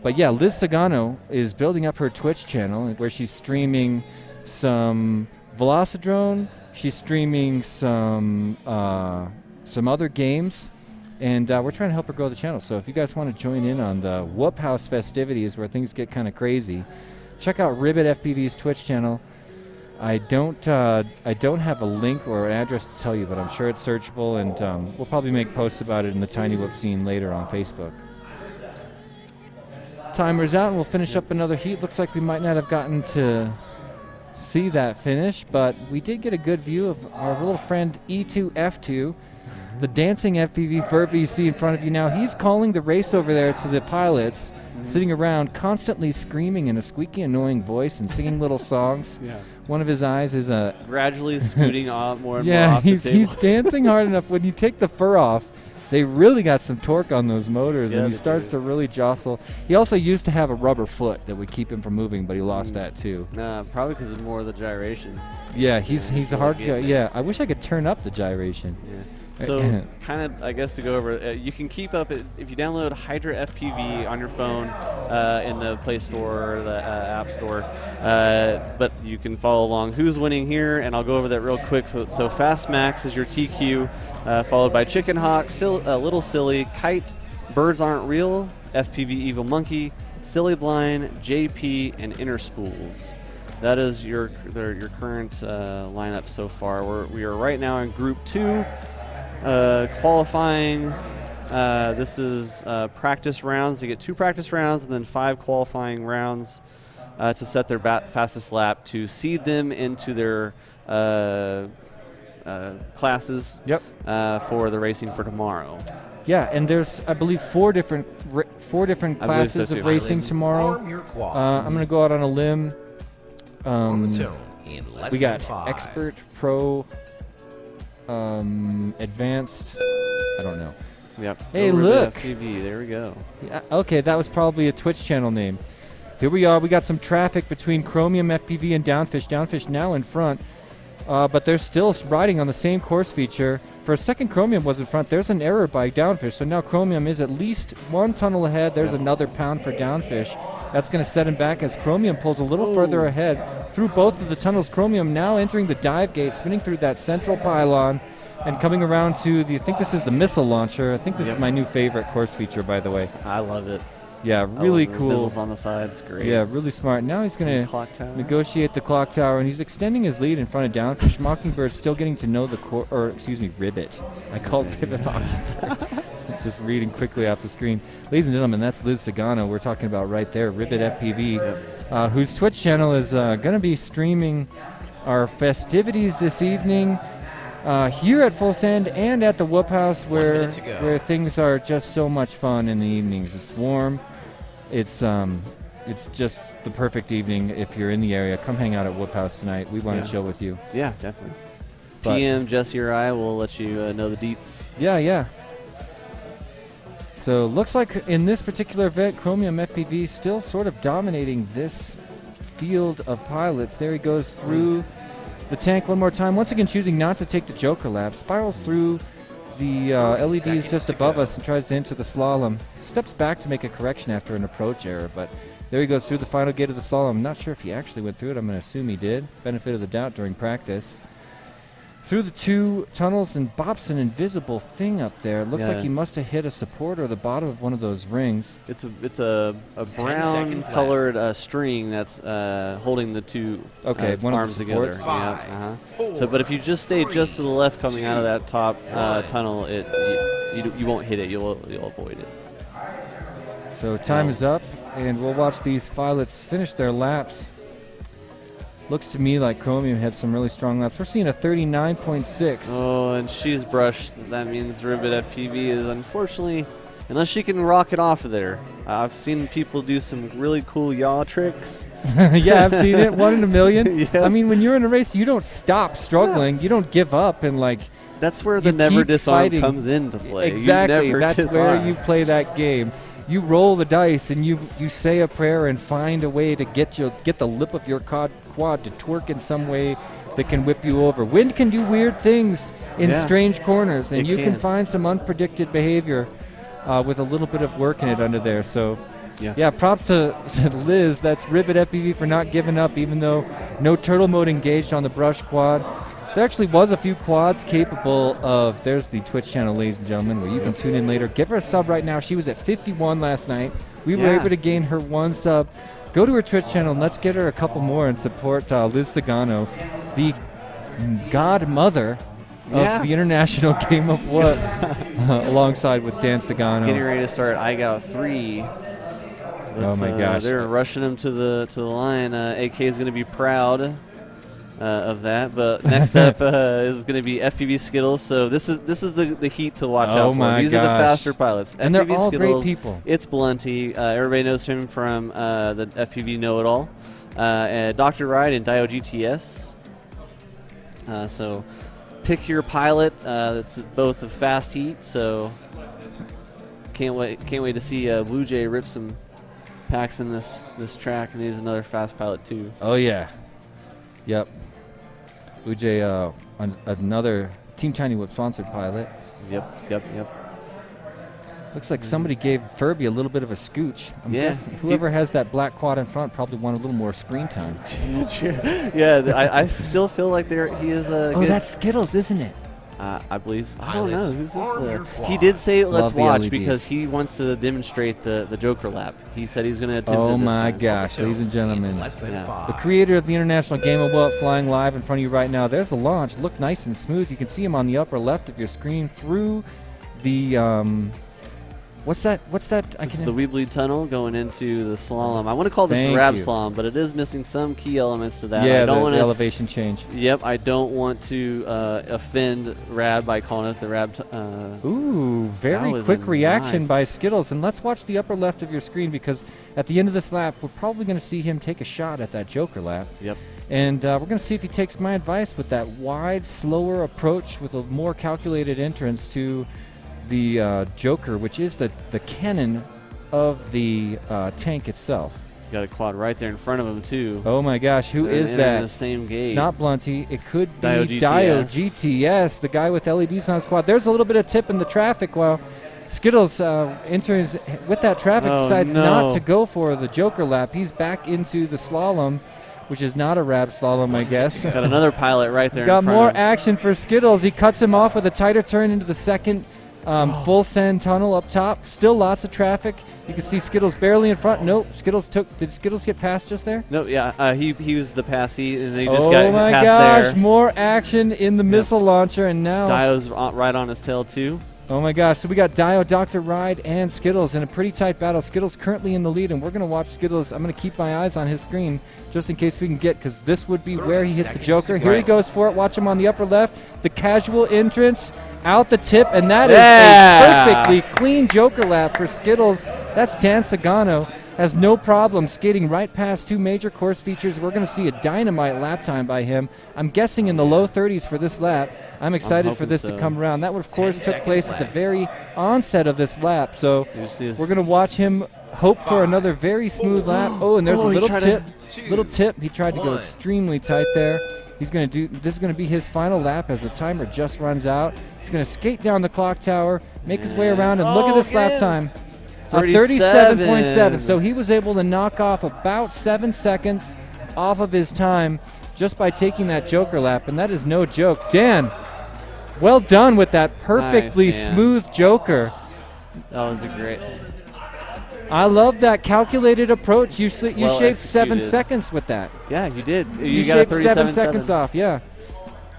B: But yeah, Liz Sagano is building up her Twitch channel where she's streaming some Velocidrone, She's streaming some other games, and we're trying to help her grow the channel. So if you guys want to join in on the Whoop House festivities where things get kind of crazy, check out Ribbit FPV's Twitch channel. I don't have a link or an address to tell you, but I'm sure it's searchable, and we'll probably make posts about it in the Tiny Whoop scene later on Facebook. Timer's out, and we'll finish up another heat. Looks like we might not have gotten to see that finish, but we did get a good view of our little friend E2F2, the dancing FPV Furby you see in front of you now. He's calling the race over there to the pilots, sitting around constantly screaming in a squeaky, annoying voice and singing little songs.
A: Yeah.
B: One of his eyes is a...
A: gradually scooting off more and more off the table.
B: He's dancing hard enough. When you take the fur off, they really got some torque on those motors, and he starts to really jostle. He also used to have a rubber foot that would keep him from moving, but he lost that too.
A: Probably because of more of the gyration.
B: Yeah, he's a hard guy. Yeah, I wish I could turn up the gyration.
A: Yeah. So kind of, I guess, to go over, you can keep up it if you download Hydra FPV on your phone in the Play Store or the App Store. But you can follow along who's winning here, and I'll go over that real quick. So Fast Max is your TQ, followed by Chicken Hawk, Little Silly, Kite, Birds Aren't Real, FPV Evil Monkey, Silly Blind, JP, and Inner Spools. That is your current lineup so far. We are right now in Group 2. Qualifying, this is practice rounds. They get 2 practice rounds and then 5 qualifying rounds to set their fastest lap to seed them into their classes for the racing for tomorrow.
B: Yeah, and there's, I believe, 4 different classes of racing tomorrow. I'm going to go out on a limb. We got Expert, Pro, Advanced, I don't know.
A: Yep.
B: Hey, look.
A: FPV, there we go.
B: Yeah, okay, that was probably a Twitch channel name. Here we are. We got some traffic between Chromium FPV and Downfish. Downfish now in front, but they're still riding on the same course feature. For a second, Chromium was in front. There's an error by Downfish, so now Chromium is at least 1 tunnel ahead. There's another pound for Downfish. That's going to set him back as Chromium pulls a little further ahead through both of the tunnels. Chromium now entering the dive gate, spinning through that central pylon and coming around to I think this is the missile launcher. I think this is my new favorite course feature, by the way.
A: I love it.
B: Yeah, really cool.
A: Missiles on the side, it's great.
B: Yeah, really smart. Now he's going to negotiate the clock tower, and he's extending his lead in front of Downfish. Mockingbird still getting to know Ribbit. I called Ribbit Mockingbird. Just reading quickly off the screen. Ladies and gentlemen, that's Liz Sagano we're talking about right there, Ribbit FPV, whose Twitch channel is going to be streaming our festivities this evening here at Full Send and at the Whoop House, where things are just so much fun in the evenings. It's warm. It's just the perfect evening if you're in the area. Come hang out at Whoop House tonight. We want to chill with you.
A: Yeah, definitely. PM, Jesse or I will let you know the deets.
B: Yeah. So looks like in this particular event, Chromium FPV still sort of dominating this field of pilots. There he goes through the tank one more time. Once again, choosing not to take the Joker lap. Spirals through the LEDs just above us and tries to enter the slalom. Steps back to make a correction after an approach error, but there he goes through the final gate of the slalom. I'm not sure if he actually went through it. I'm going to assume he did. Benefit of the doubt during practice. Through the 2 tunnels and bops an invisible thing up there. It looks like he must have hit a support or the bottom of one of those rings.
A: It's a brown colored string that's holding the 2 arms together.
C: 5, 4,
A: so, but if you just stay just to the left coming out of that top tunnel, you won't hit it. You'll avoid it.
B: So time is up, and we'll watch these pilots finish their laps. Looks to me like Chromium had some really strong laps. We're seeing a 39.6.
A: Oh, and she's brushed. That means Ribbit FPV is unfortunately, unless she can rock it off of there. I've seen people do some really cool yaw tricks.
B: Yeah, I've seen it. 1 in a million.
A: Yes.
B: I mean, when you're in a race, you don't stop struggling. You don't give up and
A: That's where the never disarm comes into play.
B: Exactly. That's where you play that game. You roll the dice and you say a prayer and find a way to get the lip of your quad to twerk in some way that can whip you over. Wind can do weird things in strange corners, and you can find some unpredicted behavior with a little bit of work in it under there. So, props to Liz. That's Ribbit FPV for not giving up, even though no turtle mode engaged on the brush quad. There actually was a few quads capable of, there's the Twitch channel, ladies and gentlemen, where you can tune in later. Give her a sub right now. She was at 51 last night. We were able to gain her 1 sub. Go to her Twitch channel and let's get her a couple more and support Liz Sagano, the godmother of the International Game of What, alongside with Dan Sagano.
A: Getting ready to start I Got 3.
B: Oh my gosh.
A: They're rushing him to the line. AK is going to be proud of that. But next up is going to be FPV Skittles. So this is the heat to watch out for. These are the faster pilots.
B: And
A: FPV
B: they're all
A: Skittles,
B: great people.
A: It's Blunty. Everybody knows him from the FPV Know-It-All. Dr. Ride and Dio GTS. So pick your pilot. It's both a fast heat. So can't wait to see Blue Jay rip some packs in this track, and he's another fast pilot too.
B: Oh yeah, yep. Ujay, another Team Tiny Whip sponsored pilot.
A: Yep.
B: Looks like somebody gave Furby a little bit of a scooch. I'm guessing whoever has that black quad in front probably wanted a little more screen time.
A: Yeah, I still feel like he is a.
B: Oh, that's Skittles, isn't it?
A: I believe so. I don't know. Who's this? He did say let's watch because he wants to demonstrate the Joker lap. He said he's going to attempt it
B: Oh
A: this
B: my
A: time.
B: gosh, ladies and gentlemen. The creator of the International Game of What flying live in front of you right now. There's a launch. Look nice and smooth. You can see him on the upper left of your screen through the what's that?
A: This is the Weebly Tunnel going into the slalom. I want to call this the Rab slalom, but it is missing some key elements to that.
B: Yeah,
A: I don't
B: the elevation change.
A: Yep, I don't want to offend Rab by calling it the Rab.
B: Ooh, very quick reaction by Skittles. And let's watch the upper left of your screen because at the end of this lap, we're probably going to see him take a shot at that Joker lap.
A: Yep.
B: And we're going to see if he takes my advice with that wide, slower approach with a more calculated entrance to the Joker, which is the cannon of the tank itself.
A: Got a quad right there in front of him too.
B: Oh my gosh, who is that?
A: In the same gate.
B: It's not Blunty. It could be
A: Dio
B: GTS, the guy with LEDs on his quad. There's a little bit of tip in the traffic while Skittles enters with that traffic, decides not to go for the Joker lap. He's back into the slalom, which is not a Rab slalom, I guess.
A: Got another pilot right there.
B: Got more action for Skittles. He cuts him off with a tighter turn into the second full send tunnel up top. Still lots of traffic. You can see Skittles barely in front. Nope. Did Skittles get past just there?
A: No, yeah. He was the passee, and he just got past there.
B: Oh my gosh, more action in the missile launcher, and now
A: Dio's right on his tail too.
B: Oh my gosh, so we got Dio, Dr. Ride, and Skittles in a pretty tight battle. Skittles currently in the lead, and we're going to watch Skittles. I'm going to keep my eyes on his screen just in case we can get, because this would be where he hits the Joker. Here he goes for it. Watch him on the upper left. The casual entrance, out the tip, and that is a perfectly clean Joker lap for Skittles. That's Dan Sagano. Has no problem skating right past two major course features. We're going to see a dynamite lap time by him. I'm guessing in the low 30s for this lap. I'm excited for this to come around. That, of course, took place at the very onset of this lap. So we're going to watch him hope for another very smooth lap. Oh, and there's a little tip. Little tip. He tried to go extremely tight there. He's going to do. This is going to be his final lap as the timer just runs out. He's going to skate down the clock tower, make his way around, and look at this lap time. 37.7. So he was able to knock off about 7 seconds off of his time just by taking that Joker lap, and that is no joke. Dan, well done with that perfectly smooth Joker.
A: That was a great.
B: I love that calculated approach. You shaved 7 seconds with that.
A: Yeah, you did.
B: You got shaved 7 seconds off. Yeah.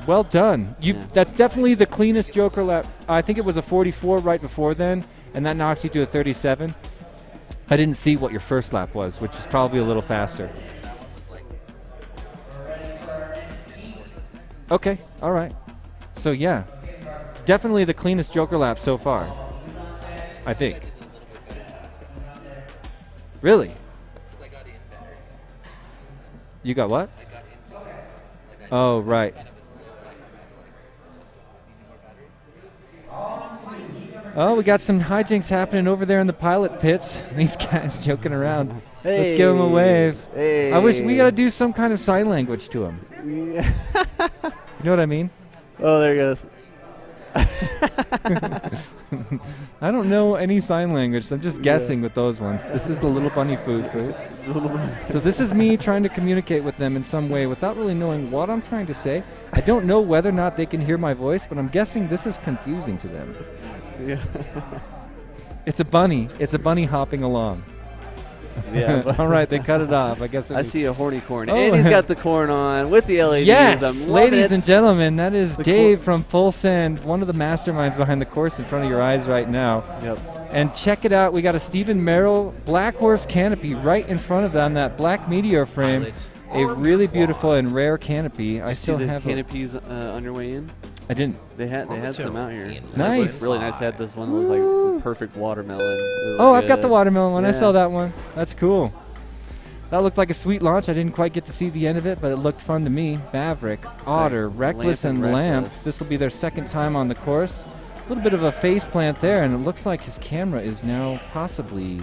B: Well done. That's definitely the cleanest Joker lap. I think it was a 44 right before then, and that knocked you to a 37. I didn't see what your first lap was, which is probably a little faster. Okay, all right. So, yeah, definitely the cleanest Joker lap so far, I think. Really? You got what? Oh, right. Oh, we got some hijinks happening over there in the pilot pits. These guys joking around. Hey. Let's give him a wave. Hey. I wish we got to do some kind of sign language to him. Yeah. You know what I mean?
A: Oh, there he goes.
B: I don't know any sign language, so I'm just guessing with those ones. This is the little bunny food. So this is me trying to communicate with them in some way without really knowing what I'm trying to say. I don't know whether or not they can hear my voice, but I'm guessing this is confusing to them.
A: Yeah.
B: It's a bunny. It's a bunny hopping along.
A: Yeah.
B: All right, they cut it off. I guess.
A: I see a horny corn.
B: Oh.
A: And he's got the corn on with the LEDs.
B: Yes,
A: I'm loving
B: ladies
A: it.
B: and gentlemen, that is
A: The
B: Dave from Full Send, one of the masterminds behind the course in front of your eyes right now.
A: Yep.
B: And check it out. We got a Stephen Merrill Black Horse canopy right in front of them, that black meteor frame. A really beautiful and rare canopy. I still
A: see the
B: have
A: canopies on your way in.
B: I didn't.
A: They had some out here.
B: Nice.
A: Really nice. They had this one with like perfect watermelon.
B: Oh, I've got the watermelon one. I
A: Yeah.
B: saw that one. That's cool. That looked like a sweet launch. I didn't quite get to see the end of it, but it looked fun to me. Maverick, Otter, Reckless, and Lamp. This will be their second time on the course. A little bit of a face plant there, and it looks like his camera is now possibly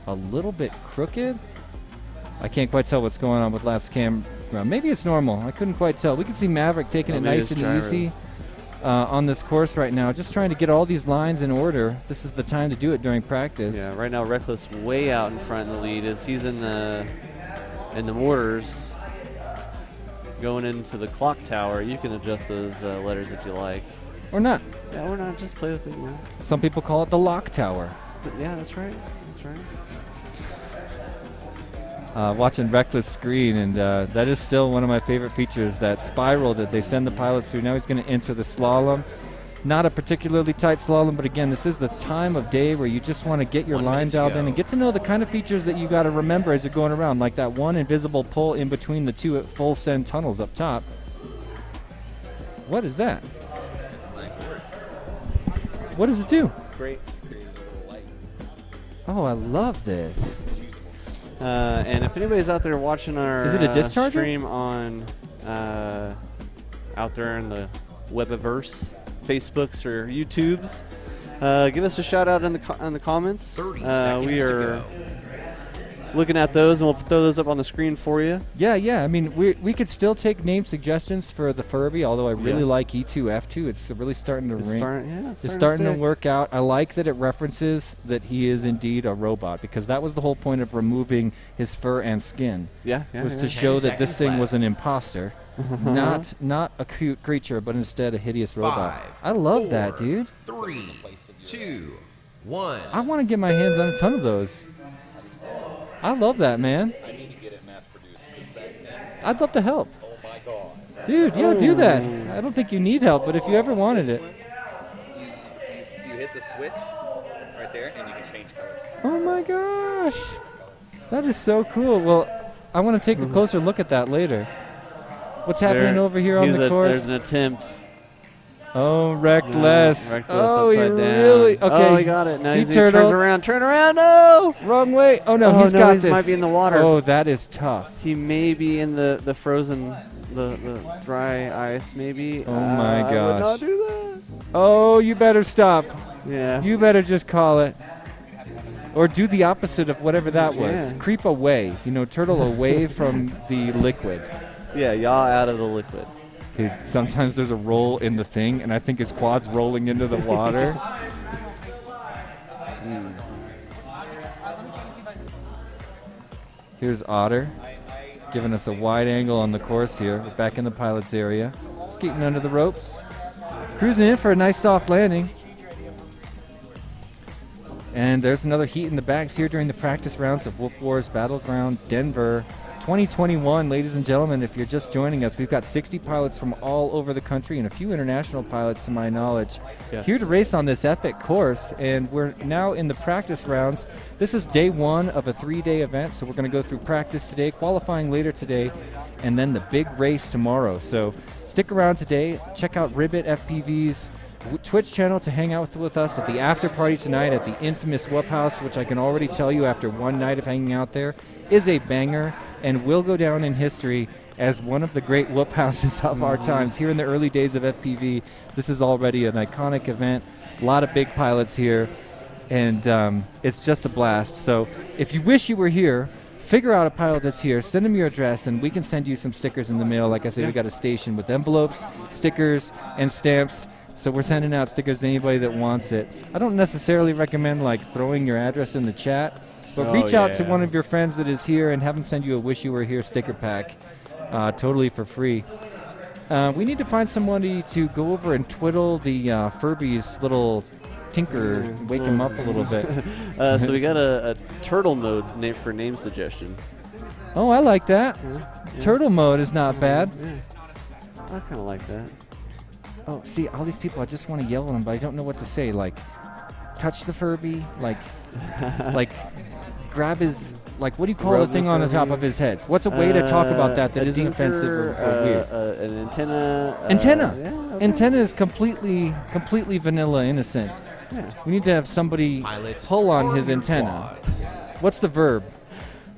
B: a little bit crooked. I can't quite tell what's going on with Lap's camera. Maybe it's normal. I couldn't quite tell. We can see Maverick taking it nice and easy on this course right now, just trying to get all these lines in order. This is the time to do it during practice.
A: Yeah, right now Reckless way out in front in the lead as he's in the mortars going into the clock tower. You can adjust those letters if you like.
B: Or not.
A: Yeah, or not. Just play with it. Yeah,
B: Some people call it the lock tower.
A: yeah, that's right. That's right.
B: Watching Reckless screen, and that is still one of my favorite features, that spiral that they send the pilots through. Now he's going to enter the slalom. Not a particularly tight slalom, but again, this is the time of day where you just want to get your line dialed in and get to know the kind of features that you got to remember as you're going around, like that one invisible pull in between the two Full Send tunnels up top. What is that? What does it do?
A: Great.
B: Oh, I love this.
A: And if anybody's out there watching our
B: Is it a discharger?
A: stream on out there in the Webiverse, Facebooks or YouTubes, give us a shout out in the comments.
C: 30 seconds
A: we
C: to
A: are
C: go.
A: looking at those, and we'll throw those up on the screen for you.
B: Yeah. I mean, we could still take name suggestions for the Furby, although I really
A: Yes.
B: like E2 F2. It's really starting to ring. It's
A: It's
B: starting to
A: stick.
B: work out. I like that it references that he is indeed a robot, because that was the whole point of removing his fur and skin,
A: Yeah,
B: was
A: yeah.
B: to show that this
C: seconds
B: thing
C: left.
B: was an imposter, not a cute creature, but instead a hideous robot.
C: 5,
B: I love
C: 4,
B: that, dude.
C: 3, 2, 1.
B: I want to get my hands on a ton of those. I love that, man.
G: I need to get it mass produced because that thing,
B: I'd love to help.
G: oh my god.
B: Dude, yeah, do that. I don't think you need help, but if you ever wanted it.
G: You hit the switch right there and you can change colors.
B: Oh my gosh. That is so cool. Well, I want to take a closer look at that later. What's happening over here on the course?
A: There's an attempt.
B: Oh, Reckless.
A: Reckless
B: Oh, he
A: upside down.
B: really? Okay.
A: Oh, he got it. Now
B: He
A: he turns
B: turtled.
A: around. Turn around. No.
B: Wrong way. Oh, no,
A: Oh,
B: he's
A: no,
B: got
A: he
B: this.
A: might be in the water.
B: Oh, that is tough.
A: He may be in the frozen, the dry ice, maybe.
B: Oh my
A: I would
B: gosh.
A: not do that.
B: Oh, you better stop.
A: Yeah.
B: You better just call it. Or do the opposite of whatever that was.
A: Yeah.
B: Creep away. Turtle away from the liquid.
A: Yeah, yaw out of the liquid.
B: Dude, sometimes there's a roll in the thing, and I think his quad's rolling into the water. Here's Otter, giving us a wide angle on the course here. We're back in the pilot's area. Skating under the ropes. Cruising in for a nice soft landing. And there's another heat in the bags here during the practice rounds of Wolf Wars Battleground Denver 2021. Ladies and gentlemen, if you're just joining us, we've got 60 pilots from all over the country and a few international pilots to my knowledge here to race on this epic course. And we're now in the practice rounds. This is day one of a 3-day event, so we're going to go through practice today, qualifying later today, and then the big race tomorrow. So stick around today. Check out Ribbit FPV's Twitch channel to hang out with us at the after party tonight at the infamous Whoop House, which I can already tell you after one night of hanging out there is a banger and will go down in history as one of the great whoop houses of our times. Here in the early days of FPV, this is already an iconic event. A lot of big pilots here, and it's just a blast. So if you wish you were here, figure out a pilot that's here, send them your address, and we can send you some stickers in the mail. Like I said, we got a station with envelopes, stickers, and stamps. So we're sending out stickers to anybody that wants it. I don't necessarily recommend like throwing your address in the chat, but reach out to one of your friends that is here and have them send you a Wish You Were Here sticker pack, totally for free. We need to find somebody to go over and twiddle the Furby's little tinker, wake him up a little bit.
A: So we got a turtle mode for name suggestion.
B: Oh, I like that. Turtle mode is not bad.
A: Yeah. I kind of like that.
B: Oh, see, all these people, I just want to yell at them, but I don't know what to say. Like, touch the Furby, like grab his, like, what do you call the thing on the top of his head? What's a way to talk about that isn't offensive or weird?
A: An antenna.
B: Antenna.
A: Yeah, okay.
B: Antenna is completely vanilla innocent.
A: Yeah.
B: We need to have somebody pull on his antenna. What's the verb?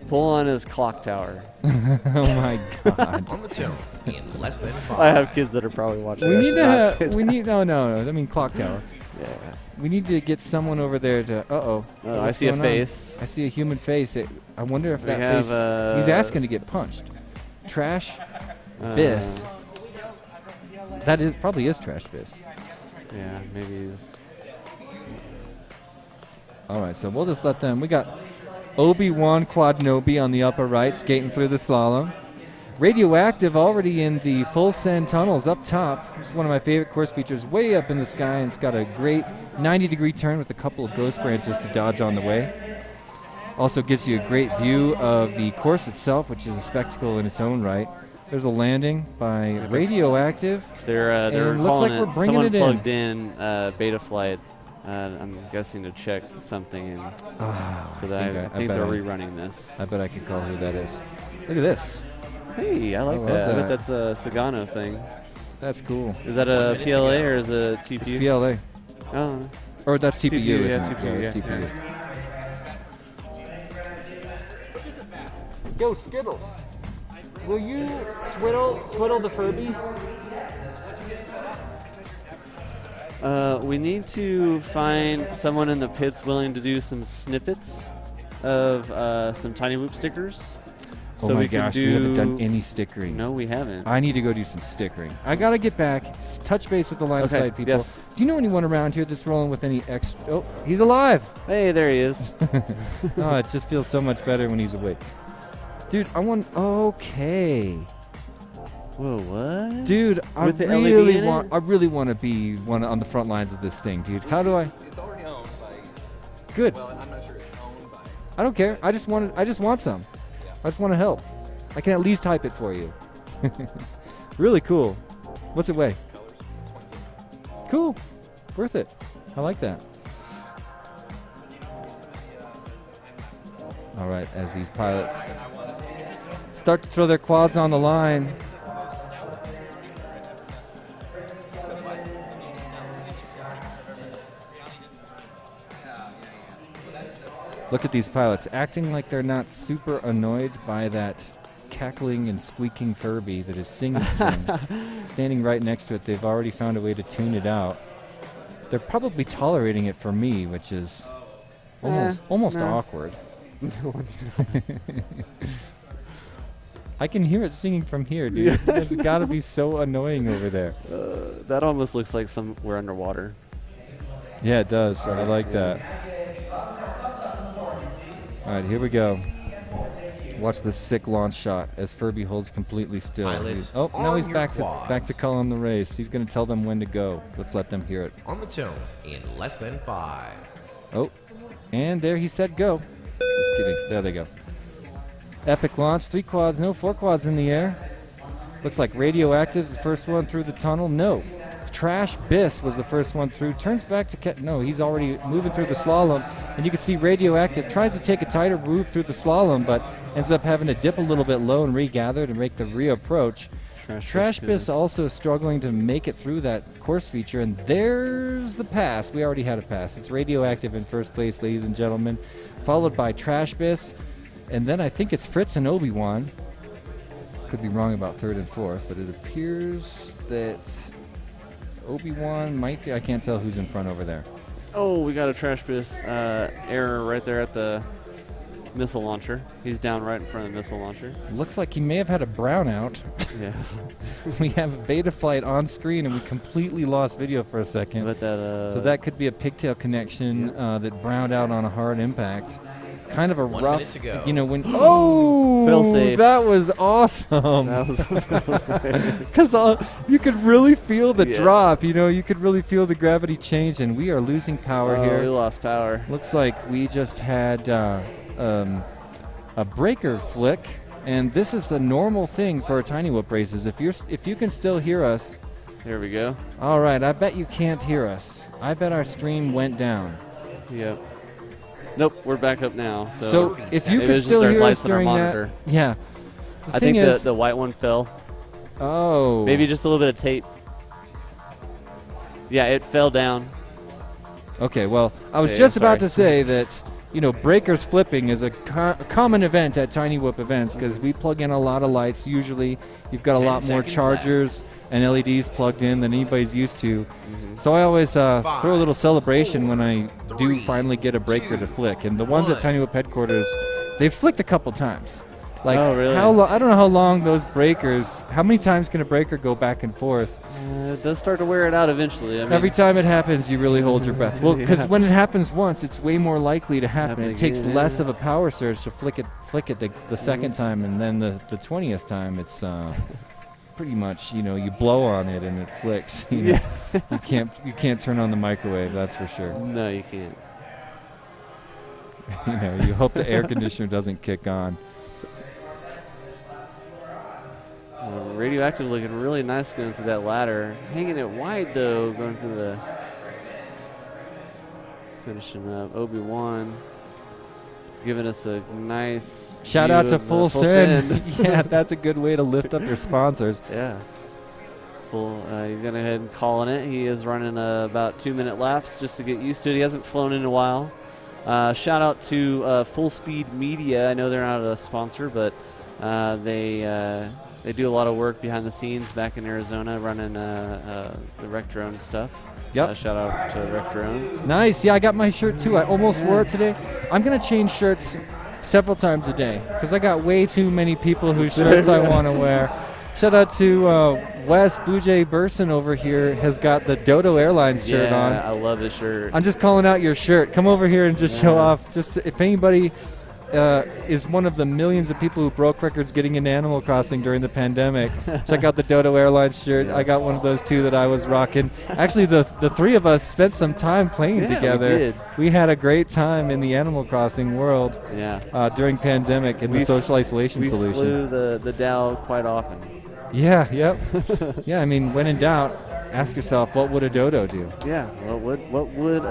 A: Pull on his clock tower.
B: Oh my God.
C: On the tone in less than 5.
A: I have kids that are probably watching.
B: We need to have. We need. No. I mean clock tower.
A: Yeah.
B: We need to get someone over there to.
A: I see a face.
B: I see a human face. I wonder if
A: We
B: that
A: have,
B: face. He's asking to get punched. Trash. Biss. That probably is Trash Biss.
A: Yeah, maybe he's.
B: All right, so we'll just let them. We got Obi-Wan Quadnobi on the upper right, skating through the slalom. Radioactive already in the full send tunnels up top. This is one of my favorite course features, way up in the sky, and it's got a great 90-degree turn with a couple of ghost branches to dodge on the way. Also gives you a great view of the course itself, which is a spectacle in its own right. There's a landing by Radioactive.
A: They're
B: looks like we're bringing
A: someone
B: it in.
A: plugged in Beta Flight. I'm guessing to check something, and so that I think they're rerunning this.
B: I bet I could call who that is. Look at this.
A: Hey, I like that. I bet that's a Sagano thing.
B: That's cool.
A: Is that a PLA or is it a TPU?
B: It's PLA.
A: Oh.
B: Or that's TPU,
A: TPU, yeah,
B: isn't it?
A: TPU,
B: It's
A: yeah.
B: TPU. Yo, Skittles, will you twiddle the Furby?
A: We need to find someone in the pits willing to do some snippets of some Tiny Whoop stickers.
B: Oh
A: so
B: my
A: we
B: gosh, we haven't done any stickering.
A: No, we haven't.
B: I need to go do some stickering. I gotta get back, touch base with the line of sight people.
A: Yes.
B: Do you know anyone around here that's rolling with any extra? Oh, he's alive.
A: Hey, there he is.
B: Oh, it just feels so much better when he's awake. Dude, I want. Okay.
A: Whoa, what?
B: Dude,
A: With the LED in it?
B: I really want to be one on the front lines of this thing, dude. How do I?
G: It's already owned by.
B: Good.
G: Well, I'm not sure it's owned by.
B: I don't care. I just want some. I just want to help. I can at least type it for you. Really cool. What's it weigh? Cool. Worth it. I like that. All right, as these pilots start to throw their quads on the line. Look at these pilots acting like they're not super annoyed by that cackling and squeaking Furby that is singing to them. Standing right next to it, they've already found a way to tune it out. They're probably tolerating it for me, which is almost awkward.
A: No, it's not.
B: I can hear it singing from here, dude. It's got to be so annoying over there.
A: That almost looks like we're underwater.
B: Yeah, it does. I like that. All right, here we go. Watch this sick launch shot as Furby holds completely still.
C: Pilots,
B: Now he's
C: on
B: back
C: your
B: to
C: quads.
B: calling the race. He's going to tell them when to go. Let's let them hear it.
C: On the tone in less than 5.
B: Oh, and there he said go. Just kidding. There they go. Epic launch. 3 quads, no 4 quads in the air. Looks like Radioactive's the first one through the tunnel. No. Trash Biss was the first one through. Turns back to no, he's already moving through the slalom. And you can see Radioactive tries to take a tighter move through the slalom, but ends up having to dip a little bit low and regather to make the reapproach. Trash Biss also struggling to make it through that course feature, and there's the pass. We already had a pass. It's Radioactive in first place, ladies and gentlemen, followed by Trash Biss, and then I think it's Fritz and Obi-Wan. Could be wrong about third and fourth, but it appears that Obi-Wan might be. I can't tell who's in front over there.
A: Oh, we got a Trash Biss error right there at the missile launcher. He's down right in front of the missile launcher.
B: Looks like he may have had a brownout.
A: Yeah.
B: We have a beta flight on screen, and we completely lost video for a second.
A: But that,
B: so that could be a pigtail connection that browned out on a hard impact. Kind of a
C: 1 minute
B: rough,
C: to go.
B: you know, when
A: Fail-safe.
B: that was awesome.
A: that was
B: Because you could really feel the
A: Yeah.
B: drop, you know, you could really feel the gravity change, and we are losing power
A: we
B: here.
A: lost power.
B: Looks like we just had a breaker flick, and this is a normal thing for tiny whoop races. If you can still hear us,
A: Here we go.
B: all right. I bet you can't hear us. I bet our stream went down.
A: Yep. Nope, we're back up now.
B: So if you
A: maybe
B: could
A: it's just
B: still
A: our
B: hear us
A: lights on our
B: during that,
A: monitor.
B: yeah.
A: I think the white one fell.
B: Oh.
A: Maybe just a little bit of tape. Yeah, it fell down.
B: Okay, well, I was
A: Yeah,
B: just about
A: sorry.
B: to say that, you know, breakers flipping is a common event at Tiny Whoop events because we plug in a lot of lights. Usually you've got a
C: 10
B: lot more
C: seconds
B: chargers and LEDs plugged in than anybody's used to. So I always throw a little celebration when I do finally get a breaker to flick. And the ones at Tiny Whoop headquarters, they've flicked a couple times. Like,
A: Oh, really?
B: I don't know how long those breakers, how many times can a breaker go back and forth?
A: It does start to wear it out eventually. I mean,
B: Every time it happens, you really hold your breath. Well, because
A: Yeah.
B: when it happens once, it's way more likely to happen.
A: Happen
B: It takes
A: again,
B: less
A: yeah.
B: of a power surge to flick it the second time, and then the 20th time, it's pretty much, you know, you blow on it and it flicks. You know? you can't turn on the microwave, that's for sure.
A: No, you can't.
B: You know, you hope the air conditioner doesn't kick on.
A: Radioactive looking really nice going through that ladder. Hanging it wide though, going through the finishing up. Obi-Wan giving us a nice
B: Shout
A: view
B: out to
A: of the
B: Full Send. Yeah, that's a good way to lift up your sponsors.
A: Yeah. Full. He's going ahead and calling it. He is running about 2-minute laps just to get used to it. He hasn't flown in a while. Shout out to Full Speed Media. I know they're not a sponsor, but they do a lot of work behind the scenes back in Arizona running the Rec Drone stuff.
B: Yep.
A: Shout out to Rec Drones.
B: Nice. Yeah, I got my shirt too. I almost wore it today. I'm going to change shirts several times a day because I got way too many people whose shirts I want to wear. Shout out to Wes Blue Jay Burson over here has got the Dodo Airlines shirt on.
A: Yeah, I love this shirt.
B: I'm just calling out your shirt. Come over here and just show off. Just if anybody is one of the millions of people who broke records getting into Animal Crossing during the pandemic, check out the Dodo Airlines shirt. I got one of those too that I was rocking. Actually, the three of us spent some time playing together.
A: We did.
B: We had a great time in the Animal Crossing world during pandemic and the social isolation
A: we
B: solution.
A: flew the Dow quite often.
B: Yeah, yep. Yeah, I mean, when in doubt, ask yourself, what would a dodo do?
A: Yeah, what would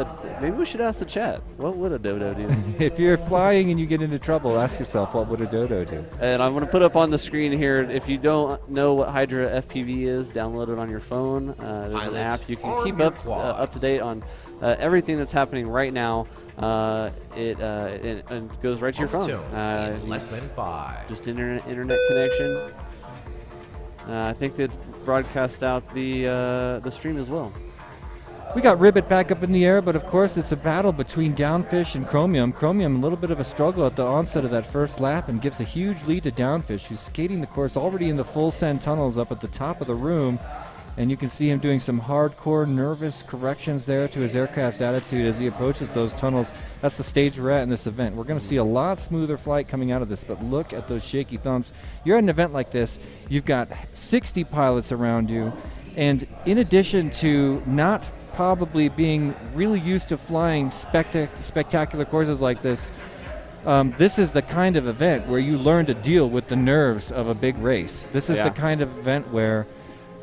A: maybe we should ask the chat. What would a dodo do?
B: If you're flying and you get into trouble, ask yourself, what would a dodo do?
A: And I'm going to put up on the screen here, if you don't know what Hydra FPV is, download it on your phone. There's an app. You can keep up to date on everything that's happening right now. It goes right to your phone.
C: In less than 5.
A: Just internet connection. I think that broadcast out the stream as well.
B: We got Ribbit back up in the air, but of course it's a battle between Downfish and Chromium. Chromium a little bit of a struggle at the onset of that first lap and gives a huge lead to Downfish, who's skating the course already in the full send tunnels up at the top of the room. And you can see him doing some hardcore nervous corrections there to his aircraft's attitude as he approaches those tunnels. That's the stage we're at in this event. We're going to see a lot smoother flight coming out of this, but look at those shaky thumbs. You're at an event like this, you've got 60 pilots around you, and in addition to not probably being really used to flying spectacular courses like this, this is the kind of event where you learn to deal with the nerves of a big race. This is the kind of event where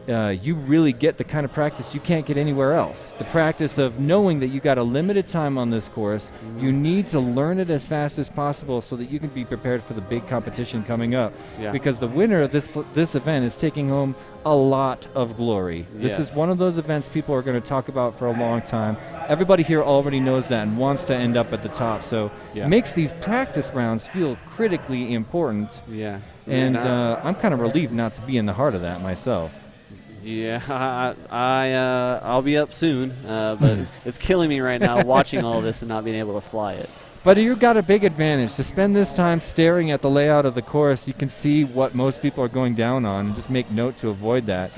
B: you really get the kind of practice you can't get anywhere else. The practice of knowing that you got a limited time on this course. You need to learn it as fast as possible so that you can be prepared for the big competition coming up.
A: Yeah.
B: Because the winner of this event is taking home a lot of glory. This is one of those events people are going to talk about for a long time. Everybody here already knows that and wants to end up at the top. So it makes these practice rounds feel critically important.
A: Yeah.
B: And I'm kind of relieved not to be in the heart of that myself.
A: Yeah, I'll be up soon, but it's killing me right now watching all this and not being able to fly it.
B: But you've got a big advantage. To spend this time staring at the layout of the course, you can see what most people are going down on and just make note to avoid that.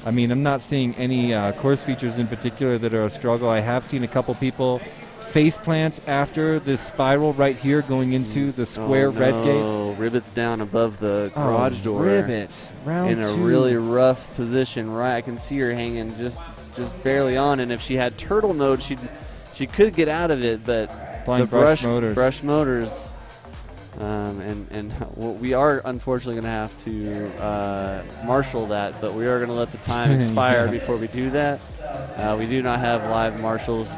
B: I mean, I'm not seeing any course features in particular that are a struggle. I have seen a couple people face plants after this spiral right here going into the square red gates.
A: Rivets down above the garage door.
B: Rivet. Round
A: in a really rough position. Right, I can see her hanging just barely on, and if she had turtle mode, she could get out of it, but the brush motors, and we are unfortunately going to have to marshal that, but we are going to let the time expire before we do that. We do not have live marshals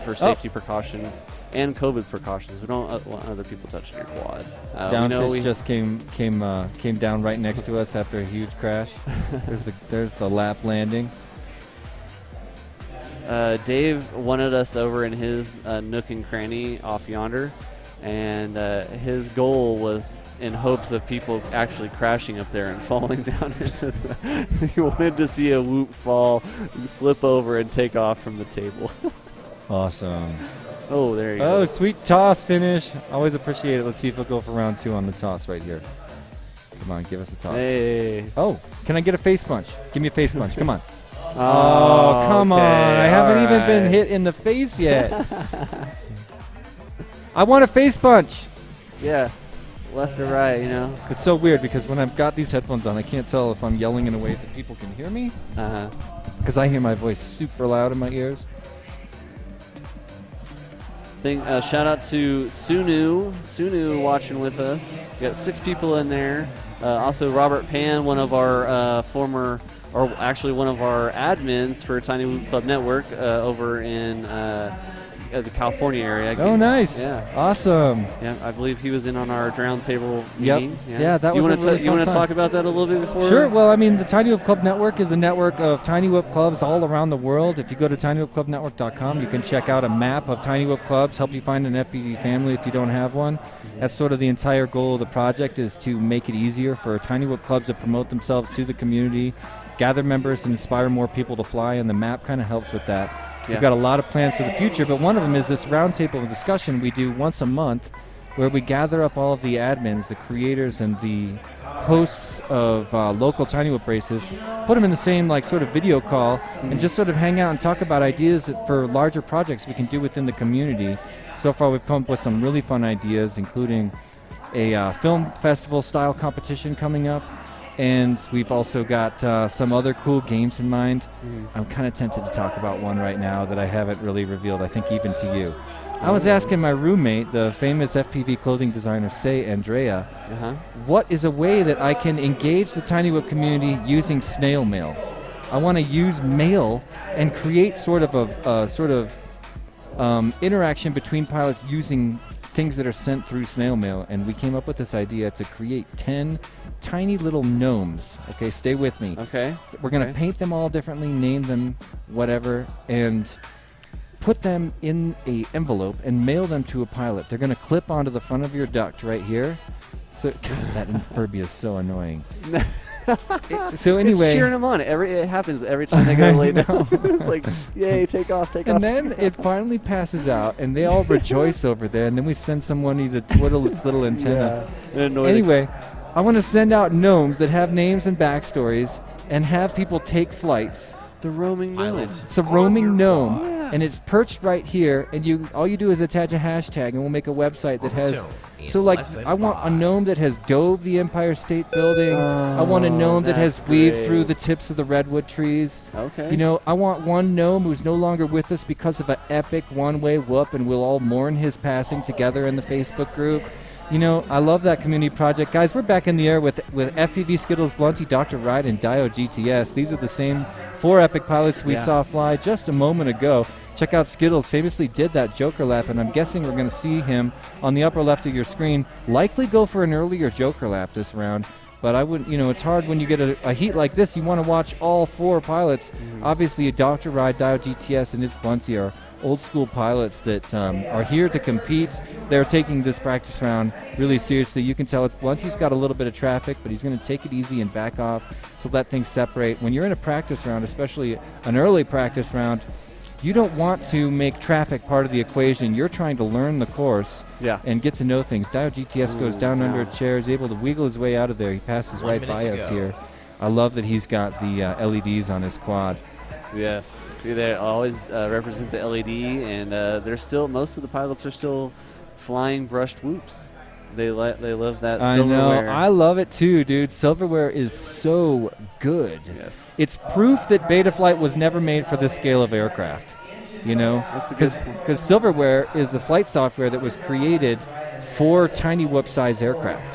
A: for safety precautions and COVID precautions. We don't want other people touching your quad.
B: Downfish just came down right next to us after a huge crash. There's the lap landing.
A: Dave wanted us over in his nook and cranny off yonder, and his goal was in hopes of people actually crashing up there and falling down into the he wanted to see a whoop fall, flip over, and take off from the table.
B: Awesome.
A: Oh, there you
B: go. Oh,
A: go.
B: sweet toss finish. Always appreciate it. Let's see if we'll go for round 2 on the toss right here. Come on, give us a toss.
A: Hey.
B: Oh, can I get a face punch? Give me a face punch. Come on. Oh, come on. I haven't even been hit in the face yet. I want a face punch.
A: Yeah. Left or right, you know.
B: It's so weird because when I've got these headphones on, I can't tell if I'm yelling in a way that people can hear me. Because I hear my voice super loud in my ears.
A: Shout out to Sunu watching with us. We got 6 people in there. Also Robert Pan, one of our one of our admins for Tiny Whoop Club Network over in the California area.
B: Oh, nice.
A: Yeah.
B: Awesome.
A: Yeah, I believe he was in on our roundtable meeting.
B: Yeah, that was a really fun time.
A: You want to talk about that a little bit before?
B: Sure. Well, I mean, the Tiny Whoop Club Network is a network of Tiny Whoop clubs all around the world. If you go to tinywhoopclubnetwork.com, you can check out a map of Tiny Whoop clubs, help you find an FPV family if you don't have one. That's sort of the entire goal of the project, is to make it easier for Tiny Whoop clubs to promote themselves to the community, gather members, and inspire more people to fly, and the map kind of helps with that. We've got a lot of plans for the future, but one of them is this roundtable discussion we do once a month where we gather up all of the admins, the creators, and the hosts of local Tiny Whoop races, put them in the same sort of video call, and just sort of hang out and talk about ideas for larger projects we can do within the community. So far we've come up with some really fun ideas, including a film festival-style competition coming up. And we've also got some other cool games in mind. I'm kind of tempted to talk about one right now that I haven't really revealed, I think even to you. I was asking my roommate, the famous FPV clothing designer, Say Andrea, what is a way that I can engage the Tiny Whoop community using snail mail? I want to use mail and create sort of a interaction between pilots using things that are sent through snail mail, and we came up with this idea to create 10 tiny little gnomes. Okay, stay with me.
A: Okay.
B: We're going to paint them all differently, name them whatever, and put them in a envelope and mail them to a pilot. They're going to clip onto the front of your duct right here. So, God, that Furby is so annoying. So anyway,
A: it's cheering them on. It happens every time they go lay down. It's like, yay, take off.
B: And then it finally passes out, and they all rejoice over there. And then we send someone to twiddle its little antenna. Anyway, I want to send out gnomes that have names and backstories, and have people take flights.
A: The roaming gnome.
B: It's a roaming gnome, and it's perched right here. And all you do is attach a hashtag, and we'll make a website that has. So, I want a gnome that has dove the Empire State Building. I want a gnome that has weaved through the tips of the redwood trees.
A: Okay.
B: I want one gnome who's no longer with us because of an epic one-way whoop, and we'll all mourn his passing together in the Facebook group. I love that community project. Guys, we're back in the air with FPV Skittles, Blunty, Dr. Ride, and Dio GTS. These are the same 4 epic pilots we saw fly just a moment ago. Check out Skittles, famously did that Joker lap, and I'm guessing we're going to see him on the upper left of your screen likely go for an earlier Joker lap this round. But I wouldn't, it's hard when you get a heat like this. You want to watch all 4 pilots. Obviously, Dr. Ride, Dio GTS, and its Blunty are old school pilots that are here to compete. They're taking this practice round really seriously. You can tell it's Blunty's got a little bit of traffic, but he's going to take it easy and back off to let things separate. When you're in a practice round, especially an early practice round, you don't want to make traffic part of the equation. You're trying to learn the course and get to know things. Dio GTS goes down under a chair, is able to wiggle his way out of there. He passes right by us here. I love that he's got the LEDs on his quad.
A: Yes, they always represent the LED, and they're still, most of the pilots are still flying brushed whoops. They love that silverware.
B: I know. I love it too, dude. Silverware is so good.
A: Yes.
B: It's proof that Betaflight was never made for this scale of aircraft. You know? Because silverware is a flight software that was created for tiny whoop size aircraft.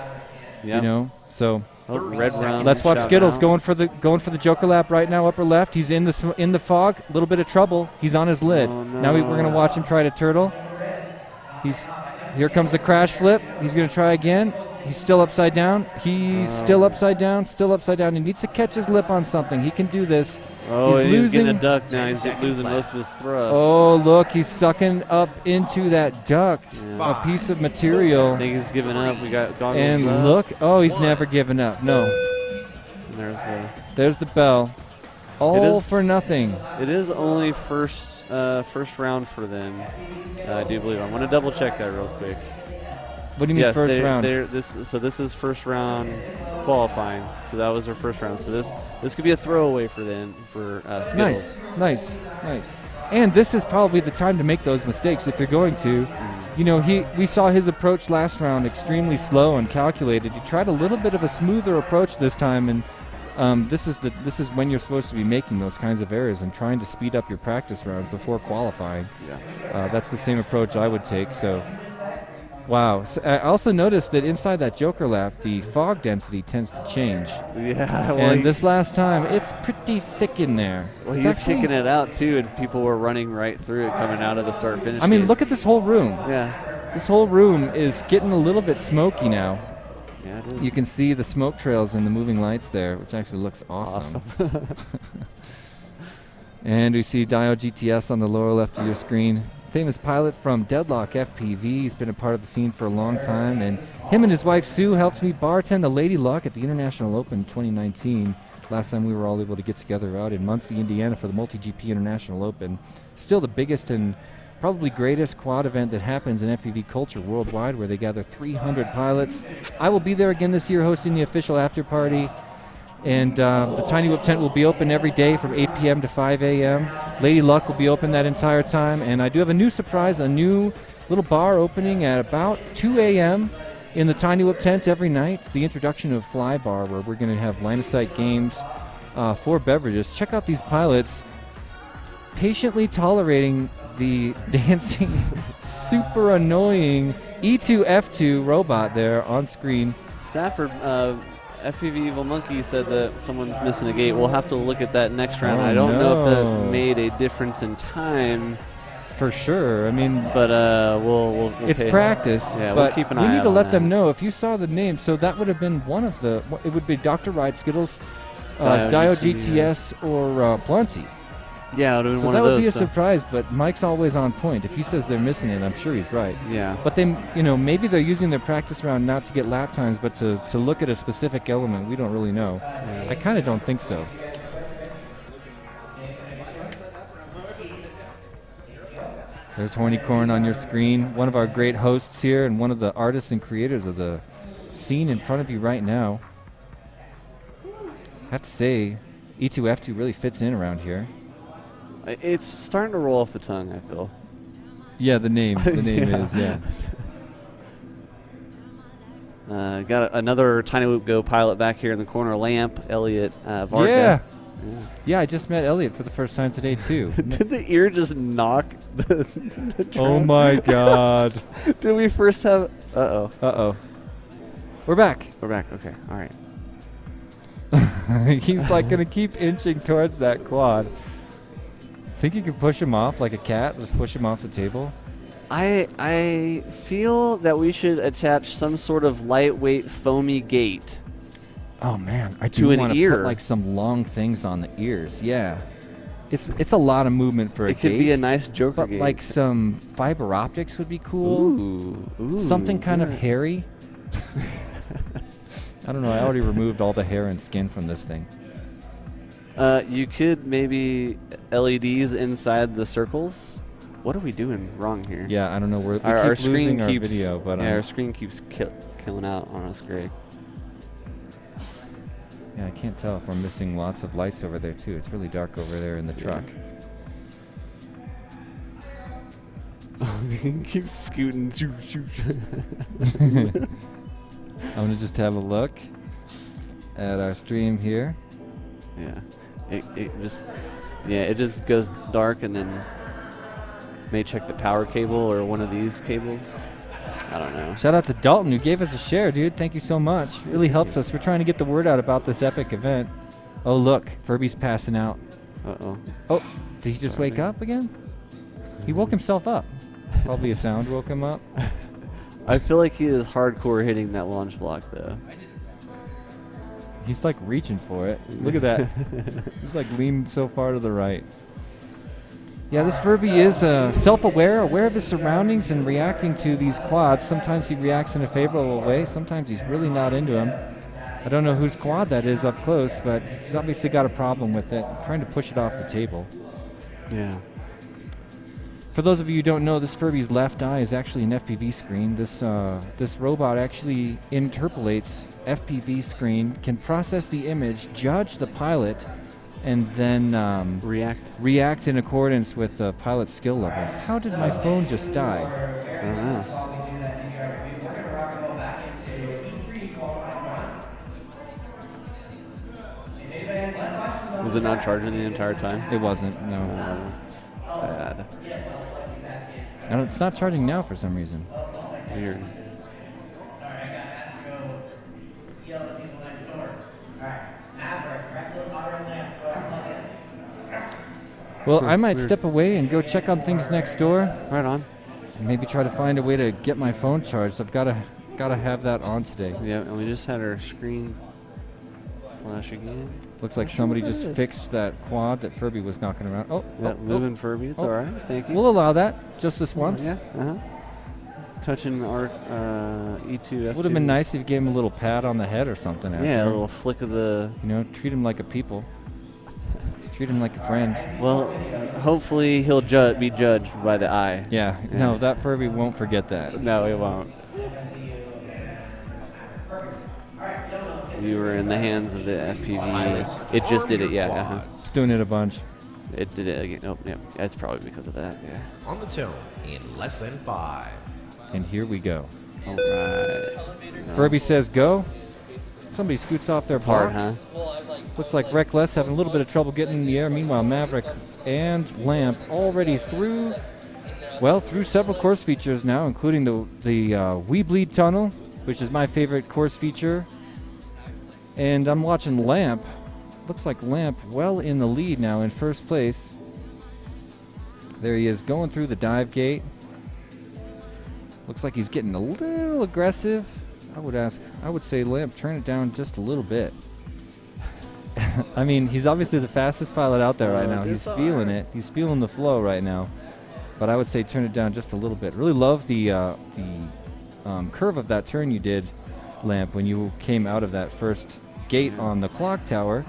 A: Yep.
B: You know? So
A: red round.
B: let's watch Skittles going for the Joker lap right now, upper left. He's in the fog, a little bit of trouble. He's on his lid.
A: Oh, no.
B: Now we're going to watch him try to turtle. Here comes the crash flip. He's going to try again. He's still upside down. He's still upside down, still upside down. He needs to catch his lip on something. He can do this.
A: Oh, he's getting a duct now. He's losing most of his thrust.
B: Oh, look, he's sucking up into that duct, a piece of material.
A: I think he's giving up. We got goggles
B: and
A: up.
B: Look, oh, he's never given up. No.
A: And
B: there's the bell. All for nothing.
A: It is only first round for them. I do believe. I'm going to double check that real quick.
B: What do you mean first round?
A: This is first round qualifying. So that was their first round. So this could be a throwaway for them for Skittles.
B: Nice. And this is probably the time to make those mistakes if you're going to. You know, we saw his approach last round extremely slow and calculated. He tried a little bit of a smoother approach this time, and this is when you're supposed to be making those kinds of errors and trying to speed up your practice rounds before qualifying.
A: Yeah.
B: That's the same approach I would take. So, wow. So I also noticed that inside that Joker lap, the fog density tends to change.
A: Yeah. Well,
B: and this last time, it's pretty thick in there.
A: Well, he's kicking it out too, and people were running right through it coming out of the start-finish.
B: I mean, look at this whole room.
A: Yeah.
B: This whole room is getting a little bit smoky now.
A: Yeah, it is.
B: You can see the smoke trails and the moving lights there, which actually looks awesome. And we see Dio GTS on the lower left of your screen. Famous pilot from Deadlock FPV. He's been a part of the scene for a long time. And him and his wife Sue helped me bartend the Lady Luck at the International Open 2019. Last time we were all able to get together out in Muncie, Indiana for the Multi-GP International Open. Still the biggest and probably greatest quad event that happens in FPV culture worldwide, where they gather 300 pilots. I will be there again this year hosting the official after party. And the Tiny Whip tent will be open every day from 8 p.m. to 5 a.m. Lady Luck will be open that entire time. And I do have a new surprise, a new little bar opening at about 2 a.m. in the Tiny Whip tent every night. The introduction of Fly Bar, where we're going to have line-of-sight games for beverages. Check out these pilots patiently tolerating the dancing, super annoying E2F2 robot there on screen.
A: Stafford, FPV Evil Monkey said that someone's missing a gate. We'll have to look at that next round. I don't know if that made a difference in time.
B: For sure. I mean,
A: but we'll
B: it's practice.
A: Yeah,
B: but
A: we'll keep an eye
B: we need
A: out
B: to
A: on
B: let
A: that.
B: them know. If you saw the name, so that would have been one of the. It would be Dr. Ride, Skittles, Dio GTS, or Plenty.
A: Yeah, it would have been
B: so
A: one
B: that
A: of
B: would
A: those.
B: Be a surprise, but Mike's always on point. If he says they're missing it, I'm sure he's right.
A: Yeah.
B: But they, maybe they're using their practice round not to get lap times, but to look at a specific element. We don't really know. Yeah. I kind of don't think so. There's Hornycorn on your screen, one of our great hosts here and one of the artists and creators of the scene in front of you right now. I have to say, E2F2 really fits in around here.
A: It's starting to roll off the tongue, I feel.
B: Yeah, the name is, yeah.
A: Got another Tiny Whoop Go pilot back here in the corner, Lamp, Elliot, Varga.
B: Yeah, I just met Elliot for the first time today, too.
A: Did the ear just knock the drone?
B: Oh, my God.
A: Did we first have... Uh-oh.
B: We're back.
A: We're back, okay, all right.
B: He's like going to keep inching towards that quad. Think you can push him off like a cat? Just push him off the table?
A: I feel that we should attach some sort of lightweight foamy gate.
B: Oh man, I do want to put like some long things on the ears. Yeah, it's a lot of movement for a gate.
A: It could be a nice Joker
B: but
A: gate.
B: Like some fiber optics would be cool.
A: Ooh,
B: something kind of hairy. I don't know. I already removed all the hair and skin from this thing.
A: You could maybe LEDs inside the circles. What are we doing wrong here?
B: Yeah, I don't know. We keep
A: our screen
B: losing
A: keeps
B: our video, but
A: yeah, our screen keeps killing out on us, Greg.
B: Yeah, I can't tell if we're missing lots of lights over there too. It's really dark over there in the truck.
A: Keep scooting.
B: I'm gonna just have a look at our stream here.
A: Yeah, it just goes dark, and then may check the power cable or one of these cables. I don't know.
B: Shout out to Dalton who gave us a share, dude. Thank you so much. Really helps us. We're trying to get the word out about this epic event. Oh look, Furby's passing out.
A: Uh-oh.
B: Oh, did he just wake up again? He woke himself up. Probably a sound woke him up.
A: I feel like he is hardcore hitting that launch block, though.
B: He's like reaching for it. Look at that. He's like leaning so far to the right. Yeah, this Furby is self-aware, aware of his surroundings, and reacting to these quads. Sometimes he reacts in a favorable way. Sometimes he's really not into them. I don't know whose quad that is up close, but he's obviously got a problem with it. Trying to push it off the table.
A: Yeah.
B: For those of you who don't know, this Furby's left eye is actually an FPV screen. This robot actually interpolates FPV screen, can process the image, judge the pilot, and then react in accordance with the pilot's skill level. How did my phone just die?
A: I don't know. Was it not charging the entire time?
B: It wasn't, no.
A: Sad.
B: It's not charging now for some reason.
A: Weird.
B: Well, I might step away and go check on things next door.
A: Right on.
B: And maybe try to find a way to get my phone charged. I've got to have that on today.
A: Yeah, and we just had our screen flash again.
B: Looks like somebody just fixed that quad that Furby was knocking around.
A: Moving Furby. It's all right. Thank you.
B: We'll allow that just this once.
A: Yeah. Touching our E2, F2.
B: Would have been nice if you gave him a little pat on the head or something.
A: Yeah, a little flick of the.
B: Treat him like a people. Treat him like a friend.
A: Well, hopefully he'll be judged by the eye.
B: Yeah. No, that Furby won't forget that.
A: No, he won't. You were in the hands of the FPV. It just did it, yeah.
B: It's doing it a bunch.
A: It did it again. Oh, yeah. That's probably because of that, yeah.
C: On the tone in less than 5.
B: And here we go.
A: All right.
B: Furby says go. Somebody scoots off their bar.
A: Hard, huh?
B: Looks like Reckless having a little bit of trouble getting in the air. Meanwhile, Maverick and Lamp already through several course features now, including the We Bleed Tunnel, which is my favorite course feature. And I'm watching Lamp. Looks like Lamp well in the lead now in first place. There he is going through the dive gate. Looks like he's getting a little aggressive. I would say Lamp, turn it down just a little bit. I mean, he's obviously the fastest pilot out there right now. He's feeling it. He's feeling the flow right now. But I would say turn it down just a little bit. Really love the curve of that turn you did, Lamp, when you came out of that first gate on the clock tower.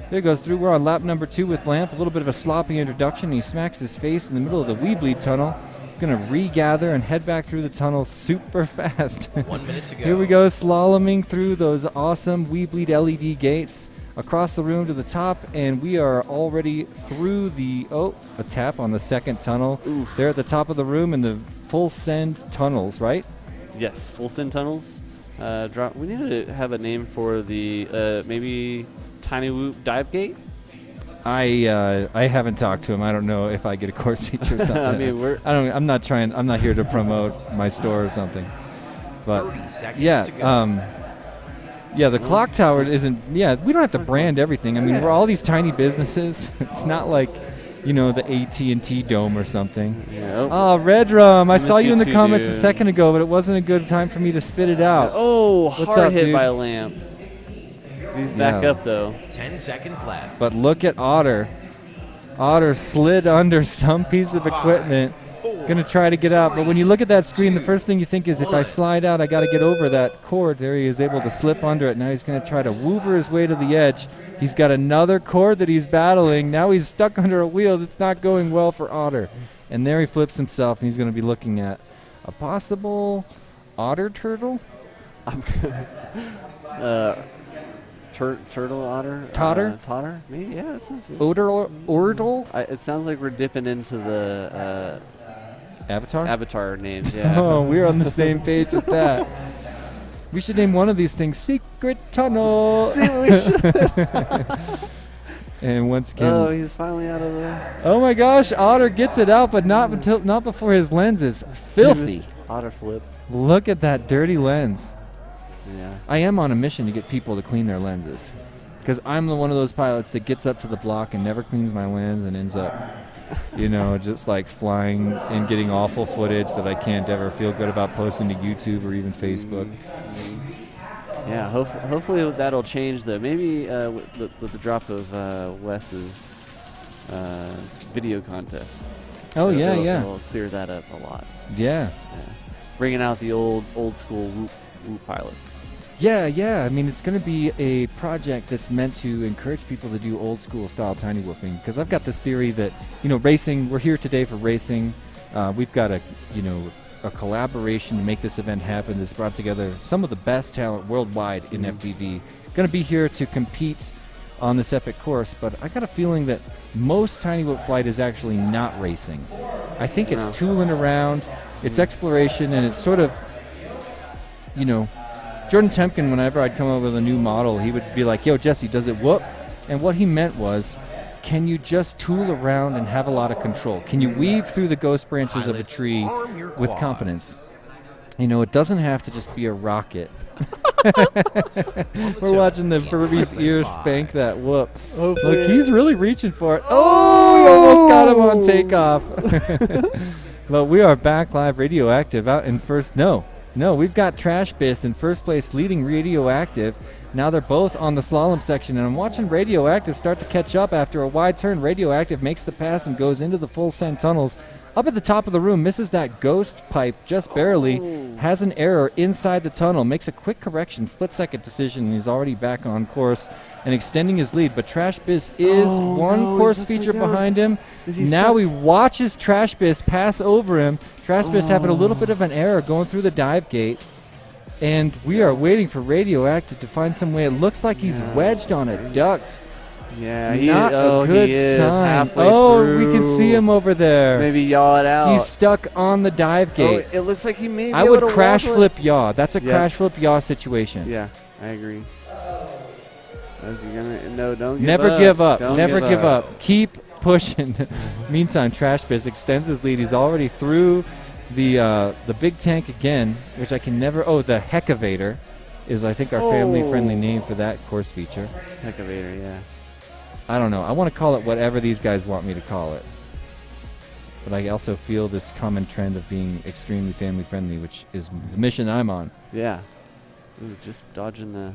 B: There he goes through. We're on lap number 2 with Lamp. A little bit of a sloppy introduction. He smacks his face in the middle of the We Bleed tunnel. He's going to regather and head back through the tunnel super fast.
C: 1 minute to go.
B: Here we go, slaloming through those awesome We Bleed LED gates across the room to the top, and we are already through a tap on the second tunnel.
A: Oof.
B: They're at the top of the room in the full send tunnels, right?
A: Yes, full send tunnels. We need to have a name for the maybe Tiny Whoop dive gate.
B: I haven't talked to him. I don't know if I get a course feature or something.
A: I mean,
B: I'm not here to promote my store or something. But
C: 30 seconds to go.
B: Yeah, the clock tower isn't. Yeah, we don't have to brand everything. I mean, we're all these tiny businesses. It's not like, the AT&T Dome or something.
A: Yep.
B: Oh, Red Rum, I saw you in the
A: too,
B: comments
A: dude.
B: a second ago, but it wasn't a good time for me to spit it out.
A: Oh,
B: What's
A: hard
B: up,
A: hit
B: dude?
A: by a Lamp. He's back up though.
C: 10 seconds left.
B: But look at Otter. Otter slid under some piece of equipment. Gonna try to get out, but when you look at that screen, the first thing you think is, if I slide out, I got to get over that cord. There he is able to slip under it. Now he's gonna try to woover his way to the edge. He's got another cord that he's battling. Now he's stuck under a wheel that's not going well for Otter. And there he flips himself, and he's going to be looking at a possible otter turtle?
A: Turtle otter?
B: Totter?
A: Totter? Maybe, yeah, that sounds good.
B: Ordle?
A: It sounds like we're dipping into the
B: Avatar?
A: Avatar names, yeah.
B: Oh, we're on the same page with that. We should name one of these things Secret Tunnel.
A: See, we should.
B: And once again,
A: Oh, he's finally out of the...
B: oh my gosh, Otter gets it out, but not before his lens is filthy.
A: Otter flip.
B: Look at that dirty lens.
A: Yeah.
B: I am on a mission to get people to clean their lenses, because I'm one of those pilots that gets up to the block and never cleans my lens and ends up, just like flying and getting awful footage that I can't ever feel good about posting to YouTube or even Facebook.
A: Yeah, hopefully that'll change, though. Maybe with the drop of Wes's video contest.
B: Oh, yeah.
A: It'll clear that up a lot.
B: Yeah.
A: Bringing out the old school whoop pilots.
B: Yeah. I mean, it's going to be a project that's meant to encourage people to do old school style tiny whooping. Because I've got this theory that, racing, we're here today for racing. We've got a collaboration to make this event happen that's brought together some of the best talent worldwide in FPV. Going to be here to compete on this epic course, but I got a feeling that most tiny whoop flight is actually not racing. I think it's tooling around, it's exploration, and it's sort of, Jordan Temkin, whenever I'd come up with a new model, he would be like, yo, Jesse, does it whoop? And what he meant was, can you just tool around and have a lot of control? Can you weave through the ghost branches of a tree with confidence? It doesn't have to just be a rocket. We're watching the Furby's ear spank that whoop. Look, he's really reaching for it. Oh, we almost got him on takeoff. But we are back live. Radioactive out in first. No, we've got Trash Biss in first place leading Radioactive. Now they're both on the slalom section, and I'm watching Radioactive start to catch up after a wide turn. Radioactive makes the pass and goes into the full send tunnels. Up at the top of the room, misses that ghost pipe just barely, has an error inside the tunnel, makes a quick correction, split-second decision, and he's already back on course and extending his lead. But Trash Biss is one course feature behind him. Now he watches Trash Biss pass over him. Trash Biss having a little bit of an error going through the dive gate. And we are waiting for Radioactive to find some way. It looks like he's wedged on a duct.
A: Yeah,
B: not a good sign.
A: Through.
B: We can see him over there.
A: Maybe yaw it out.
B: He's stuck on the dive gate.
A: It looks like he may be
B: I would crash flip yaw. That's a crash flip yaw situation.
A: Yeah, I agree. Is he gonna? No, don't give
B: Never
A: up.
B: give up.
A: Don't
B: Never give up. Keep pushing. Meantime, Trash Biss extends his lead. He's already through the big tank again, which I can never. Oh, the Heckavator is, I think, our family-friendly name for that course feature.
A: Heckavator, yeah.
B: I don't know. I want to call it whatever these guys want me to call it. But I also feel this common trend of being extremely family-friendly, which is the mission I'm on.
A: Yeah. Ooh, just dodging the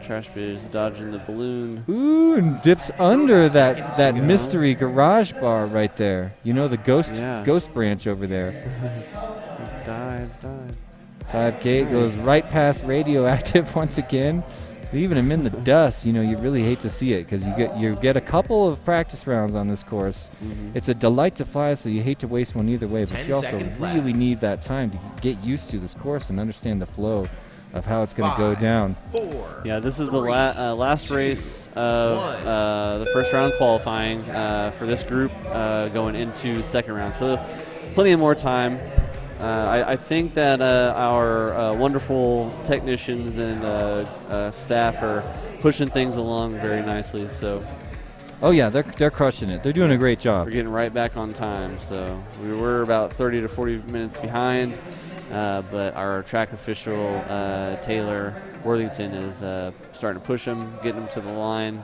A: Trash Biss, dodging the balloon.
B: Ooh, and dips under that mystery garage bar right there. The ghost branch over there.
A: Dive.
B: Dive gate goes right past Radioactive once again. Leaving him in the dust, you really hate to see it because you get a couple of practice rounds on this course. It's a delight to fly, so you hate to waste one either way, but you also really need that time to get used to this course and understand the flow of how it's going to go down.
C: 4.
A: Yeah, this is the last race of the first round qualifying for this group going into second round. So plenty of more time. I think that our wonderful technicians and staff are pushing things along very nicely. So,
B: oh yeah, they're crushing it. They're doing a great job.
A: We're getting right back on time. So we were about 30 to 40 minutes behind, but our track official Taylor Worthington is starting to push them, getting them to the line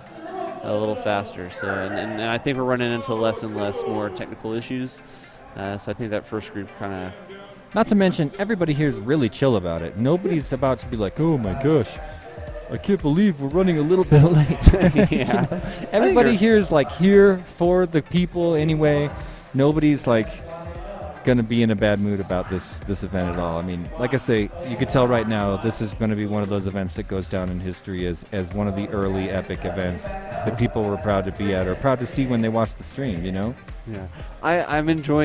A: a little faster. So, and I think we're running into less and less more technical issues. So I think that first group kind of.
B: Not to mention, everybody here is really chill about it. Nobody's about to be like, oh my gosh, I can't believe we're running a little bit late.
A: Yeah.
B: Everybody here is like here for the people anyway. Nobody's like going to be in a bad mood about this event at all. I mean, like I say, you could tell right now this is going to be one of those events that goes down in history as one of the early epic events that people were proud to be at or proud to see when they watched the stream, you know?
A: Yeah. I'm enjoying